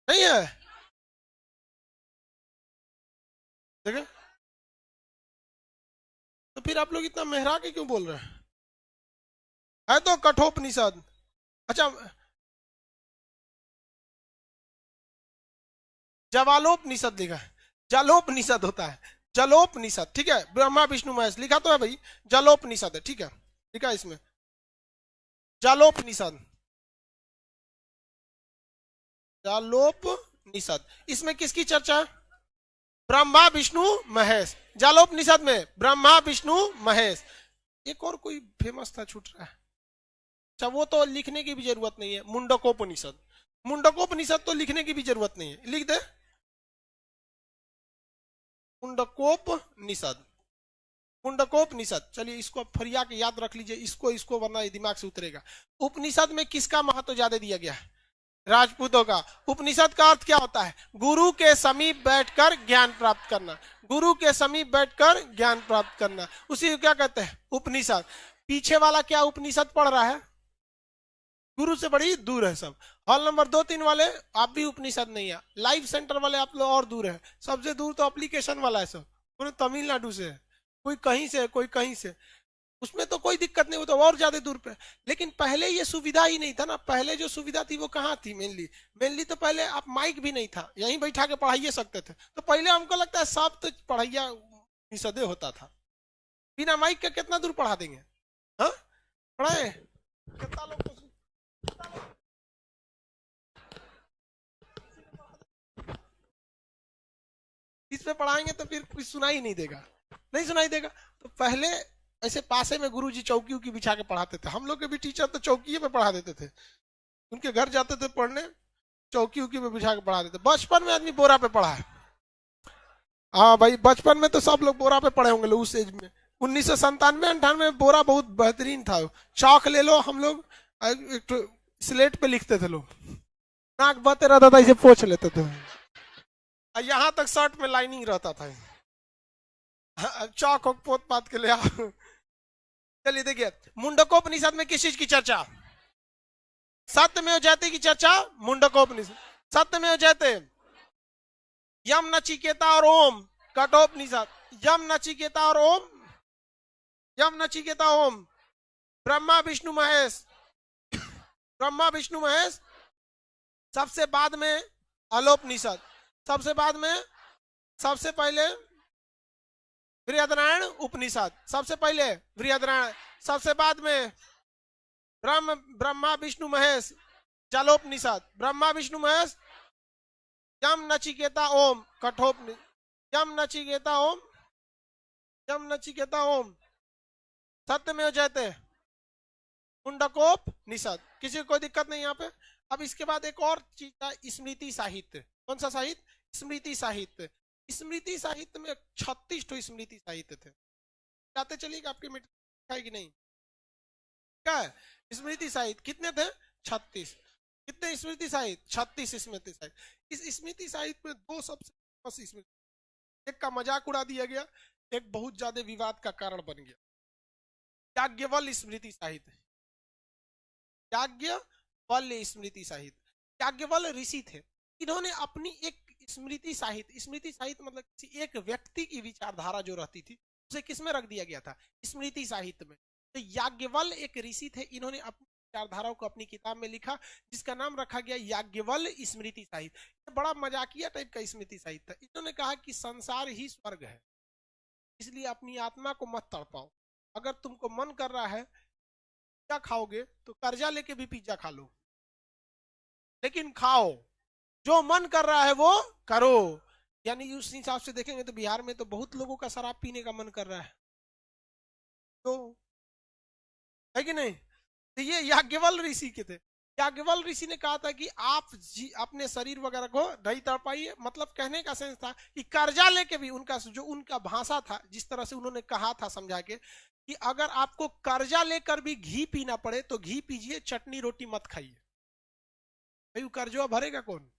नहीं है? देखे, तो फिर आप लोग इतना मेहरा के क्यों बोल रहे हैं? है तो कठोपनिषद। अच्छा, जवालोपनिषद लिखा है, जलोपनिषद होता है, जलोपनिषद। ठीक है, ब्रह्मा, विष्णु, महेश लिखा तो है भाई, जलोपनिषद है। ठीक है, लिखा है इसमें जालोपनिषद, जालोपनिषद। इसमें किसकी चर्चा है? ब्रह्मा, विष्णु, महेश। जालोपनिषद में ब्रह्मा, विष्णु, महेश। एक और कोई फेमस था, छूट रहा है। अच्छा, वो तो लिखने की भी जरूरत नहीं है, मुंडकोपनिषद। मुंडकोपनिषद तो लिखने की भी जरूरत नहीं है, लिख दे मुंडकोपनिषद, मुंडकोपनिषद। चलिए इसको फरिया के याद रख लीजिए, इसको वरना ये दिमाग से उतरेगा। उपनिषद में किसका महत्व ज्यादा दिया गया है? राजपूतों का। उपनिषद का अर्थ क्या होता है? गुरु के समीप बैठकर ज्ञान प्राप्त करना, गुरु के समीप बैठकर ज्ञान प्राप्त करना, उसी को क्या कहते हैं? उपनिषद। पीछे वाला क्या उपनिषद पढ़ रहा है? गुरु से बड़ी दूर है सब। हॉल नंबर 2-3 वाले आप भी उपनिषद नहीं है, लाइव सेंटर वाले आप लोग और दूर है। सबसे दूर तो एप्लीकेशन वाला है, सब कोई तमिलनाडु से है, कोई कहीं से, कोई कहीं से। उसमें तो कोई दिक्कत नहीं, वो तो और ज्यादा दूर पे। लेकिन पहले ये सुविधा ही नहीं था ना। पहले जो सुविधा थी वो कहाँ थी? मेनली तो पहले आप माइक भी नहीं था, यहीं बैठा के पढ़ाइए सकते थे। तो पहले हमको लगता है सब तो पढ़ाइया निषदे होता था, बिना माइक के कितना दूर पढ़ा देंगे? हाँ, पढ़ाए कितना लोग को इस पे पढ़ाएंगे तो फिर कुछ सुनाई नहीं देगा, नहीं सुनाई देगा। तो पहले ऐसे पासे में गुरुजी चौकी उकी बिछा के पढ़ाते थे। हम लोग के भी टीचर तो चौकी पे पढ़ा देते थे, उनके घर जाते थे पढ़ने, चौकी उकी पे बिछा के पढ़ा देते। बचपन में आदमी बोरा पे पढ़ा है। हाँ भाई, बचपन में तो सब लोग बोरा पे पढ़े होंगे उस एज में। 1997-98 में बोरा बहुत बेहतरीन था। चौक ले लो, हम लोग एक स्लेट पे लिखते थे, लोग नाक बहते रहता था, इसे पोछ लेते थे। यहाँ तक शर्ट में लाइनिंग रहता था। चौक पोत पात के ले आओ। चलिए देखिए, मुंडकोपनिषद में किस चीज की चर्चा? सत्यमेव जयते की चर्चा मुंडकोपनिषद। सत्यमेव जयते, यम, नचिकेता और ओम, कठोपनिषद। यम, नचिकेता और ओम, यम, नचिकेता, ओम, ब्रह्मा, विष्णु, महेश, ब्रह्मा, विष्णु, महेश। सबसे बाद में अलोपनिषद, सबसे बाद में, सबसे पहले बृहदारण्यक उपनिषद, सबसे पहले बृहदारण्यक, सबसे बाद में ब्रह्मा, विष्णु, महेश, जालोपनिषद। ब्रह्मा, विष्णु, महेश, यम, नचिकेता, ओम, कठोपनिषद। यम, नचिकेता, ओम, यम, नचिकेता, ओम, सत्यमेव जयते, मुंडकोपनिषद। किसी को कोई दिक्कत नहीं यहाँ पे? अब इसके बाद एक और चीज था, स्मृति साहित्य। कौन सा साहित्य? स्मृति साहित्य। स्मृति साहित्य में 36 तो स्मृति साहित्य थे। जाते चलिएगा, आपके मिट है कि नहीं? क्या है स्मृति साहित्य? कितने थे? 36। कितने स्मृति साहित्य? 36 स्मृति साहित्य। इस स्मृति साहित्य में दो सबसे फेमस स्मृति, एक का मजाक उड़ा दिया गया, एक बहुत ज्यादा विवाद का कारण बन गया। याज्ञवल्क्य स्मृति साहित्य, याज्ञवल्क्य स्मृति साहित्य। याज्ञवल्क्य ऋषि थे, इन्होंने अपनी एक स्मृति साहित्य, स्मृति साहित्य मतलब किसी एक व्यक्ति की विचारधारा जो रहती थी उसे किसमें रख दिया गया था? स्मृति साहित्य में। तो याज्ञवल्क्य एक ऋषि थे, इन्होंने अपनी विचारधाराओं को अपनी किताब में लिखा, जिसका नाम रखा गया याज्ञवल्क्य स्मृति साहित्य। बड़ा मजाकिया टाइप का स्मृति साहित्य था। इन्होंने कहा कि संसार ही स्वर्ग है, इसलिए अपनी आत्मा को मत तड़पाओ। अगर तुमको मन कर रहा है क्या खाओगे तो कर्जा लेके भी पिज्जा खा लो, लेकिन खाओ, जो मन कर रहा है वो करो। यानी उस हिसाब से देखेंगे तो बिहार में तो बहुत लोगों का शराब पीने का मन कर रहा है, तो है कि नहीं। तो ये याज्ञवल्क्य ऋषि के थे। याज्ञवल्क्य ऋषि ने कहा था कि आप अपने शरीर वगैरह को नहीं तड़पाइए। मतलब कहने का सेंस था कि कर्जा लेके भी, उनका भाषा था, जिस तरह से उन्होंने कहा था समझा के, कि अगर आपको कर्जा लेकर भी घी पीना पड़े तो घी पीजिए, चटनी रोटी मत खाइए। भाई वो कर्जा भरेगा कौन,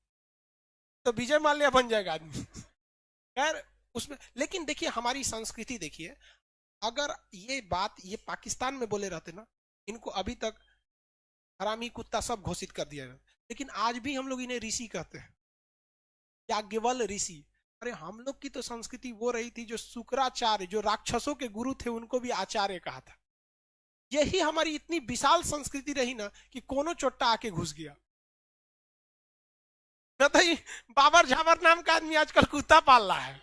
तो विजय माल्या बन जाएगा आदमी। खैर उसमें, लेकिन देखिए हमारी संस्कृति देखिए, अगर ये बात ये पाकिस्तान में बोले रहते ना, इनको अभी तक हरामी कुत्ता सब घोषित कर दिया जाता, लेकिन आज भी हम लोग इन्हें ऋषि कहते हैं, याज्ञवल्क्य ऋषि। अरे हम लोग की तो संस्कृति वो रही थी, जो शुक्राचार्य, जो राक्षसों के गुरु थे, उनको भी आचार्य कहा था। यही हमारी इतनी विशाल संस्कृति रही ना कि कोनो चोट्टा आके घुस गया। बाबर झाबर नाम का आदमी आजकल कुत्ता पाल रहा है,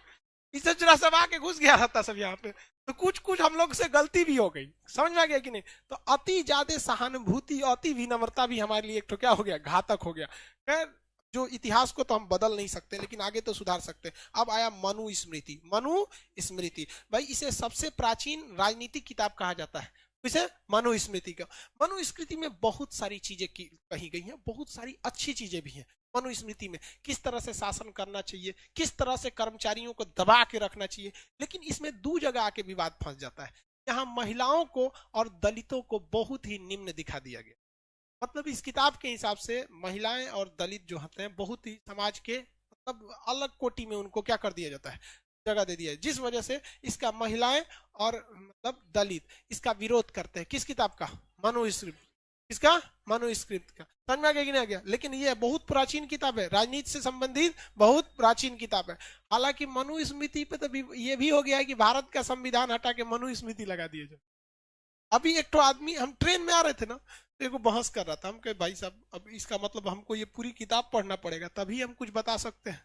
इसे चुरा सब आके घुस गया रहता सब यहाँ पे। तो कुछ हम लोग से गलती भी हो गई, समझ में आ गया कि नहीं। तो अति ज्यादा सहानुभूति, अति विनम्रता भी हमारे लिए एक तो क्या हो गया, घातक हो गया। खैर जो इतिहास को तो हम बदल नहीं सकते, लेकिन आगे तो सुधार सकते। अब आया मनु स्मृति। मनु स्मृति भाई इसे सबसे प्राचीन राजनीतिक किताब कहा जाता है, इसे मनु स्मृति का। मनु स्मृति में बहुत सारी चीजें कही गई हैं, बहुत सारी अच्छी चीजें भी हैं। मनुस्मृति में किस तरह से शासन करना चाहिए, किस तरह से कर्मचारियों को दबा के रखना चाहिए। लेकिन इसमें दो जगह आके विवाद फंस जाता है। यहाँ महिलाओं को और दलितों को बहुत ही निम्न दिखा दिया गया। मतलब इस किताब के हिसाब से महिलाएं और दलित जो होते हैं बहुत ही समाज के मतलब अलग कोटि में उनको क्या कर दिया जाता है, जगह दे दिया है। जिस वजह से इसका महिलाएं और मतलब दलित इसका विरोध करते हैं। किस किताब का, मनुस्मृति। इसका मनुस्मृति का, समझ में आ गया कि नहीं आ गया। लेकिन ये बहुत प्राचीन किताब है, राजनीति से संबंधित बहुत प्राचीन किताब है। हालांकि मनुस्मृति पे तो ये भी हो गया है कि भारत का संविधान हटा के मनुस्मृति लगा दिया जाए। अभी एक तो आदमी, हम ट्रेन में आ रहे थे ना, तो एक बहस कर रहा था। हम कहे भाई साहब अब इसका मतलब हमको ये पूरी किताब पढ़ना पड़ेगा तभी हम कुछ बता सकते हैं,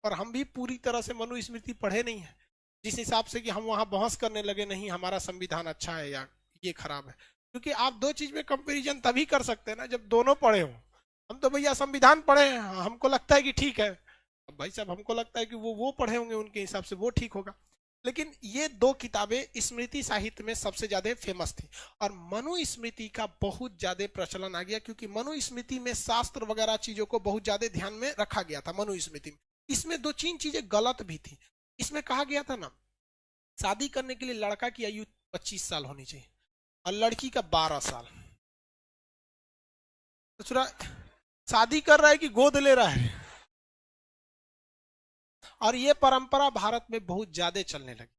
और हम भी पूरी तरह से मनुस्मृति पढ़े नहीं है, जिस हिसाब से कि हम वहां बहस करने लगे नहीं हमारा संविधान अच्छा है या ये खराब है। क्योंकि आप दो चीज में कंपैरिजन तभी कर सकते हैं ना जब दोनों पढ़े हो। हम तो भैया संविधान पढ़े हैं, हमको लगता है कि ठीक है, अब भाई साहब हमको लगता है कि वो पढ़े होंगे, उनके हिसाब से वो ठीक होगा। लेकिन ये दो किताबें स्मृति साहित्य में सबसे ज्यादा फेमस थी, और मनुस्मृति का बहुत ज्यादा प्रचलन आ गया, क्योंकि मनुस्मृति में शास्त्र वगैरह चीजों को बहुत ज्यादा ध्यान में रखा गया था। मनुस्मृति में इसमें दो तीन चीजें गलत भी थी। इसमें कहा गया था ना, शादी करने के लिए लड़का की आयु 25 साल होनी चाहिए और लड़की का 12 साल। तो शादी कर रहा है कि गोद ले रहा है। और ये परंपरा भारत में बहुत ज्यादा चलने लगी,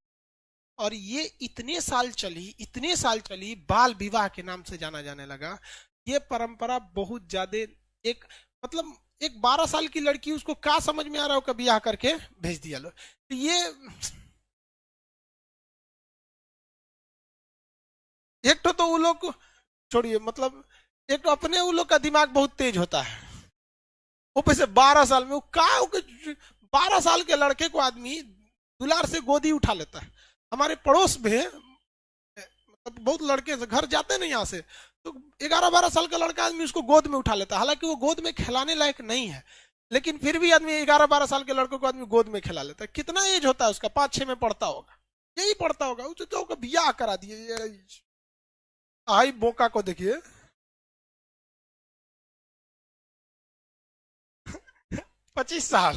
और ये इतने साल चली, बाल विवाह के नाम से जाना जाने लगा। ये परंपरा बहुत ज्यादा, एक मतलब एक 12 साल की लड़की, उसको क्या समझ में आ रहा हो कि ब्याह करके भेज दिया लो। तो ये एक तो वो लोग छोड़िए, मतलब एक तो अपने वो लोग का दिमाग बहुत तेज होता है, ऊपर से 12 साल में वो क्या, 12 साल के लड़के को आदमी दुलार से गोदी उठा लेता है। हमारे पड़ोस में मतलब बहुत लड़के घर जाते नहीं यहाँ से, तो 11-12 साल का लड़का आदमी उसको गोद में उठा लेता है। हालांकि वो गोद में खिलाने लायक नहीं है, लेकिन फिर भी आदमी 11-12 साल के लड़कों को आदमी गोद में खिला लेता है। कितना एज होता है उसका, 5-6 में पढ़ता होगा, यही पढ़ता होगा। उसे तो बियाह करा दिए। आई बोका को देखिए 25 साल।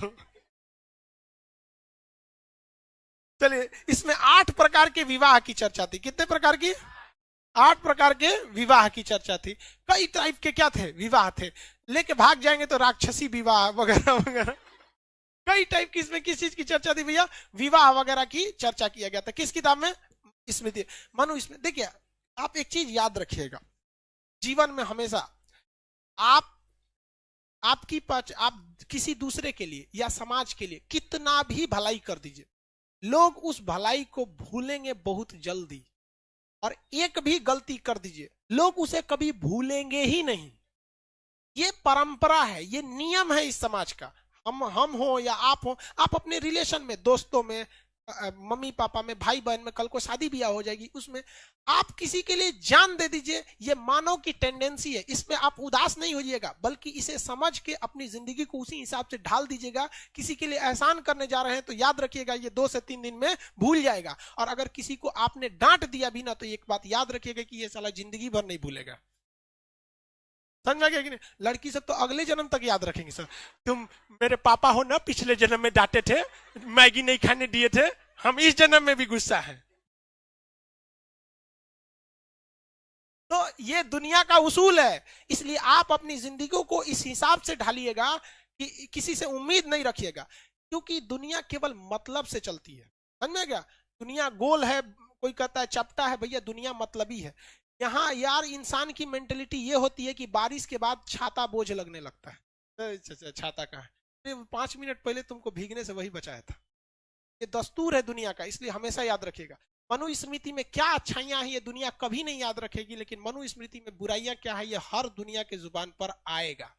चलिए, इसमें 8 प्रकार के विवाह की चर्चा थी। कितने प्रकार की? 8 प्रकार के विवाह की चर्चा थी। कई टाइप के क्या थे, विवाह थे। लेके भाग जाएंगे तो राक्षसी विवाह वगैरह वगैरह, कई टाइप की। इसमें किस चीज की चर्चा थी भैया? विवाह वगैरह की चर्चा किया गया था। किस किताब में? स्मृति, मनुस्मृति। देखिए आप एक चीज याद रखिएगा, जीवन में हमेशा आप किसी दूसरे के लिए या समाज के लिए कितना भी भलाई कर दीजिए, लोग उस भलाई को भूलेंगे बहुत जल्दी। और एक भी गलती कर दीजिए, लोग उसे कभी भूलेंगे ही नहीं। ये परंपरा है, ये नियम है इस समाज का। हम हो या आप हो, आप अपने रिलेशन में, दोस्तों में, मम्मी पापा में, भाई बहन में, कल को शादी ब्याह हो जाएगी, उसमें आप किसी के लिए जान दे दीजिए। ये मानव की टेंडेंसी है, इसमें आप उदास नहीं होइएगा, बल्कि इसे समझ के अपनी जिंदगी को उसी हिसाब से ढाल दीजिएगा। किसी के लिए एहसान करने जा रहे हैं तो याद रखिएगा ये 2 से 3 दिन में भूल जाएगा। और अगर किसी को आपने डांट दिया भी ना, तो एक बात याद रखिएगा कि ये साला जिंदगी भर नहीं भूलेगा। समझा गया कि नहीं? लड़की सब तो अगले जन्म तक याद रखेंगे। सर तुम मेरे पापा हो ना, पिछले जन्म में डांटे थे, मैगी नहीं खाने दिए थे, हम इस जन्म में भी गुस्सा है। तो ये दुनिया का उसूल है। इसलिए आप अपनी जिंदगी को इस हिसाब से ढालिएगा कि किसी से उम्मीद नहीं रखिएगा, क्योंकि दुनिया केवल मतलब से चलती है। समझ में गया? दुनिया गोल है, कोई कहता है चपटा है, भैया दुनिया मतलबी है। यहाँ यार इंसान की मेंटेलिटी ये होती है कि बारिश के बाद छाता बोझ लगने लगता है। छाता कहाँ है? 5 मिनट पहले तुमको भीगने से वही बचाया था। ये दस्तूर है दुनिया का, इसलिए हमेशा याद रखिएगा। मनुस्मृति में क्या अच्छाइयां हैं ये दुनिया कभी नहीं याद रखेगी, लेकिन मनुस्मृति में बुराइयां क्या है ये हर दुनिया के जुबान पर आएगा।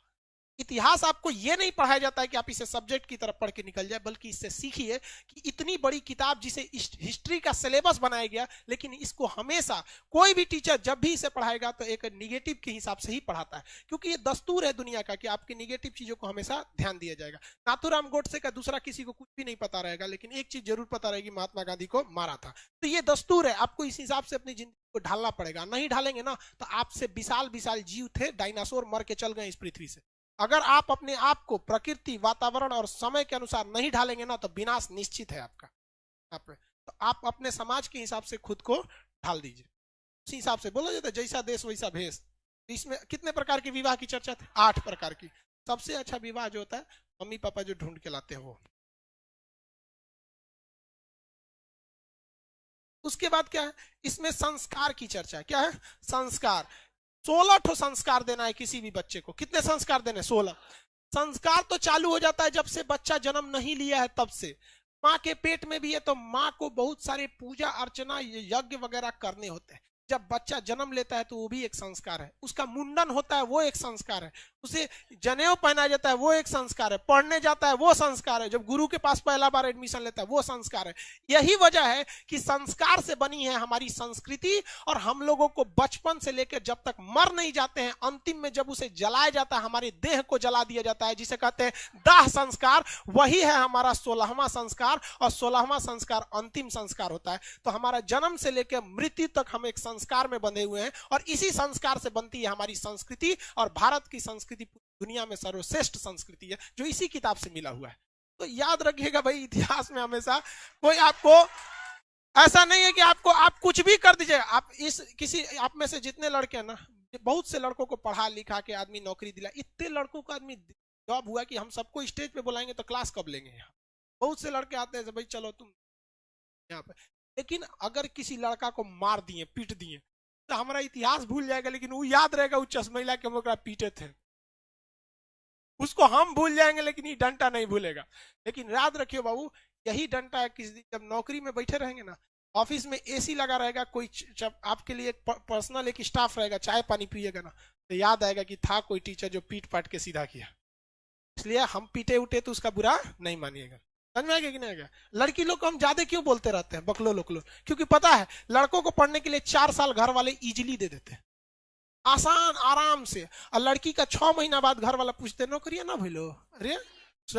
इतिहास आपको यह नहीं पढ़ाया जाता है कि आप इसे सब्जेक्ट की तरफ पढ़ के निकल जाए, बल्कि इससे सीखिए कि इतनी बड़ी किताब जिसे हिस्ट्री का सिलेबस बनाया गया, लेकिन इसको हमेशा कोई भी टीचर जब भी इसे पढ़ाएगा तो एक निगेटिव के हिसाब से ही पढ़ाता है, क्योंकि ये दस्तूर है दुनिया का कि आपकी निगेटिव चीजों को हमेशा ध्यान दिया जाएगा। नाथूराम गोडसे का दूसरा किसी को कुछ भी नहीं पता रहेगा, लेकिन एक चीज जरूर पता रहेगी, महात्मा गांधी को मारा था। तो ये दस्तूर है, आपको इस हिसाब से अपनी जिंदगी को ढालना पड़ेगा। नहीं ढालेंगे ना तो आपसे विशाल विशाल जीव थे, डायनासोर मर के चल गए इस पृथ्वी से। अगर आप अपने आप को प्रकृति, वातावरण और समय के अनुसार नहीं ढालेंगे ना तो विनाश निश्चित है आपका। तो आप अपने समाज के हिसाब से खुद को ढाल दीजिए। उसी हिसाब से बोला जाता है जैसा देश वैसा भेष। इसमें कितने प्रकार के विवाह की चर्चा थी? 8 प्रकार की। सबसे अच्छा विवाह जो होता है मम्मी पापा जो ढूंढ के लाते हैं वो। उसके बाद क्या है, इसमें संस्कार की चर्चा है। क्या है? संस्कार। 16 ठो संस्कार देना है किसी भी बच्चे को। कितने संस्कार देने? 16। संस्कार तो चालू हो जाता है जब से बच्चा जन्म नहीं लिया है तब से। माँ के पेट में भी है तो माँ को बहुत सारे पूजा अर्चना यज्ञ वगैरह करने होते हैं। जब बच्चा जन्म लेता है तो वो भी एक संस्कार है। उसका मुंडन होता है वो एक संस्कार है। उसे जनेऊ पहनाया जाता है वो एक संस्कार है। पढ़ने जाता है वो संस्कार है। जब गुरु के पास पहला बार एडमिशन लेता है वो संस्कार है। यही वजह है कि संस्कार से बनी है हमारी संस्कृति। और हम लोगों को बचपन से लेकर जब तक मर नहीं जाते हैं, अंतिम में जब उसे जलाया जाता है, हमारे देह को जला दिया जाता है, जिसे कहते हैं दाह संस्कार, वही है हमारा 16वां संस्कार। और 16वां संस्कार अंतिम संस्कार होता है। तो हमारा जन्म से लेकर मृत्यु तक हम एक संस्कार में बंधे हुए हैं, और इसी संस्कार से बनती है हमारी संस्कृति। और भारत की संस्कृति दुनिया में सर्वश्रेष्ठ संस्कृति है, जो इसी किताब से मिला हुआ है। तो याद रखिएगा भाई, इतिहास में हमेशा कोई आपको ऐसा नहीं है कि आप कुछ भी कर दीजिए। आप किसी आप में से जितने लड़के हैं ना, बहुत से लड़कों को पढ़ा लिखा के आदमी नौकरी दिला, इतने लड़कों का आदमी जॉब हुआ कि हम सबको स्टेज पे बुलाएंगे तो क्लास कब लेंगे यहाँ। बहुत से लड़के आते हैं भाई चलो तुम यहाँ पे, लेकिन अगर किसी लड़का को मार दिए, पीट दिए, तो हमारा इतिहास भूल जाएगा, लेकिन वो याद रहेगा वो चश्मेला के हम ओकरा पीटे थे। उसको हम भूल जाएंगे लेकिन ये डंडा नहीं भूलेगा। लेकिन याद रखियो बाबू, यही डंडा है किस दिन जब नौकरी में बैठे रहेंगे ना, ऑफिस में एसी लगा रहेगा, कोई जब आपके लिए पर्सनल एक स्टाफ रहेगा, चाय पानी पिएगा ना, तो याद आएगा कि था कोई टीचर जो पीट पाट के सीधा किया। इसलिए हम पीटे उठे तो उसका बुरा नहीं मानिएगा। समझ में आएगा कि नहीं आएगा? लड़की लोग को हम ज्यादा क्यों बोलते रहते हैं बकलो लोकलो? क्योंकि पता है लड़कों को पढ़ने के लिए 4 साल घर वाले इजीली दे देते हैं, आसान आराम से। और लड़की का 6 महीना बाद घर वाला पूछते नौकरी ना भइलो, अरे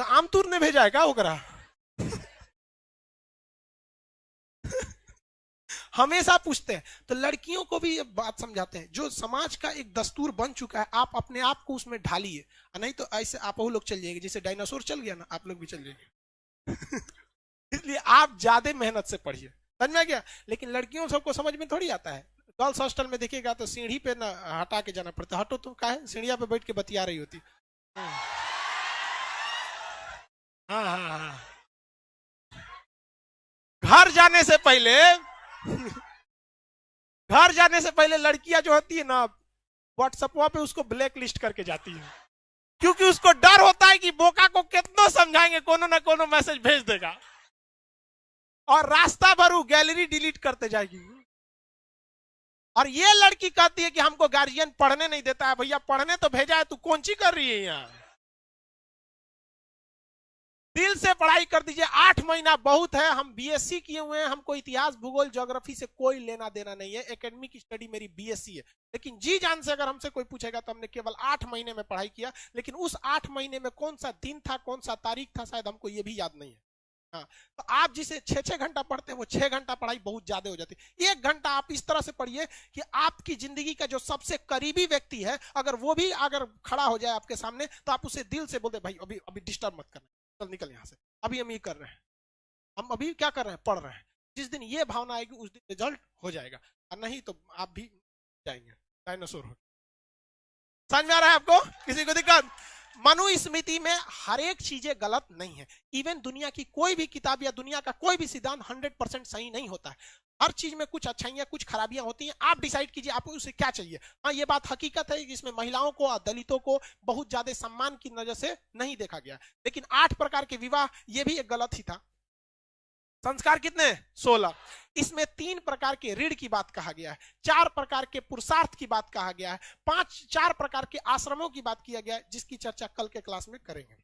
आमतूर ने भेजा है का ओकरा? हमेशा पूछते हैं। तो लड़कियों को भी ये बात समझाते हैं, जो समाज का एक दस्तूर बन चुका है, आप अपने आप को उसमें ढालिए, नहीं तो ऐसे आप वो लोग चल जाएंगे जैसे डायनासोर चल गया ना, आप लोग भी चल जाएंगे। इसलिए आप ज्यादा मेहनत से पढ़िए। समझ में गया? लेकिन लड़कियों सबको समझ में थोड़ी आता है। गर्ल्स हॉस्टल में देखिएगा तो सीढ़ी पे ना हटा के जाना पड़ता। हटो तो क्या है, सीढ़िया पे बैठ के बतिया रही होती। हाँ हाँ हाँ। घर जाने से पहले लड़कियां जो होती है ना, व्हाट्सएप पे उसको ब्लैक लिस्ट करके जाती है, क्योंकि उसको डर होता है कि बोका को कितना समझाएंगे, कोनो ना कोनो मैसेज भेज देगा, और रास्ता भर वो गैलरी डिलीट करते जाएगी। और ये लड़की कहती है कि हमको गार्जियन पढ़ने नहीं देता है। भैया पढ़ने तो भेजा है, तू कौन सी कर रही है यहाँ? दिल से पढ़ाई कर दीजिए, 8 महीना बहुत है। हम बीएससी किए हुए हैं, हमको इतिहास भूगोल ज्योग्राफी से कोई लेना देना नहीं है। एकेडमिक स्टडी मेरी बीएससी है, लेकिन जी जान से अगर हमसे कोई पूछेगा तो हमने केवल 8 महीने में पढ़ाई किया। लेकिन उस 8 महीने में कौन सा दिन था, कौन सा तारीख था, शायद हमको ये भी याद नहीं है। हाँ, तो आप जिसे 6-6 घंटा पढ़ते हैं वो 6 घंटा पढ़ाई बहुत ज्यादा हो जाती है। 1 घंटा आप इस तरह से पढ़िए कि आपकी जिंदगी का जो सबसे करीबी व्यक्ति है, अगर वो भी अगर खड़ा हो जाए आपके सामने, तो आप उसे दिल से बोलते भाई अभी अभी डिस्टर्ब मत करना, चल निकल यहाँ से, अभी हम ये कर रहे हैं, हम अभी क्या कर रहे हैं, पढ़ रहे हैं। जिस दिन ये भावना आएगी उस दिन रिजल्ट हो जाएगा, और नहीं तो आप भी जाएंगे डायनासोर हो। समझ में आ रहा है आपको? किसी को दिक्कत? मनुस्मृति में हर एक चीजें गलत नहीं है। इवन दुनिया की कोई भी किताब या दुनिया का कोई भी सिद्धांत 100% सही नहीं होता है। हर चीज में कुछ अच्छाइयां कुछ खराबियां होती हैं। आप डिसाइड कीजिए आपको उसे क्या चाहिए। हाँ, ये बात हकीकत है जिसमें महिलाओं को और दलितों को बहुत ज्यादा सम्मान की नजर से नहीं देखा गया। लेकिन 8 प्रकार के विवाह, ये भी एक गलत ही था। संस्कार कितने? 16। इसमें 3 प्रकार के ऋण की बात कहा गया है, 4 प्रकार के पुरुषार्थ की बात कहा गया है, 4 प्रकार के आश्रमों की बात किया गया है, जिसकी चर्चा कल के क्लास में करेंगे।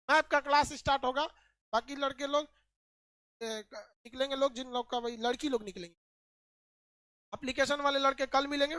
मैथ का क्लास स्टार्ट होगा। बाकी लड़के लोग निकलेंगे, लोग जिन लोग का भाई लड़की लोग निकलेंगे, एप्लीकेशन वाले लड़के कल मिलेंगे।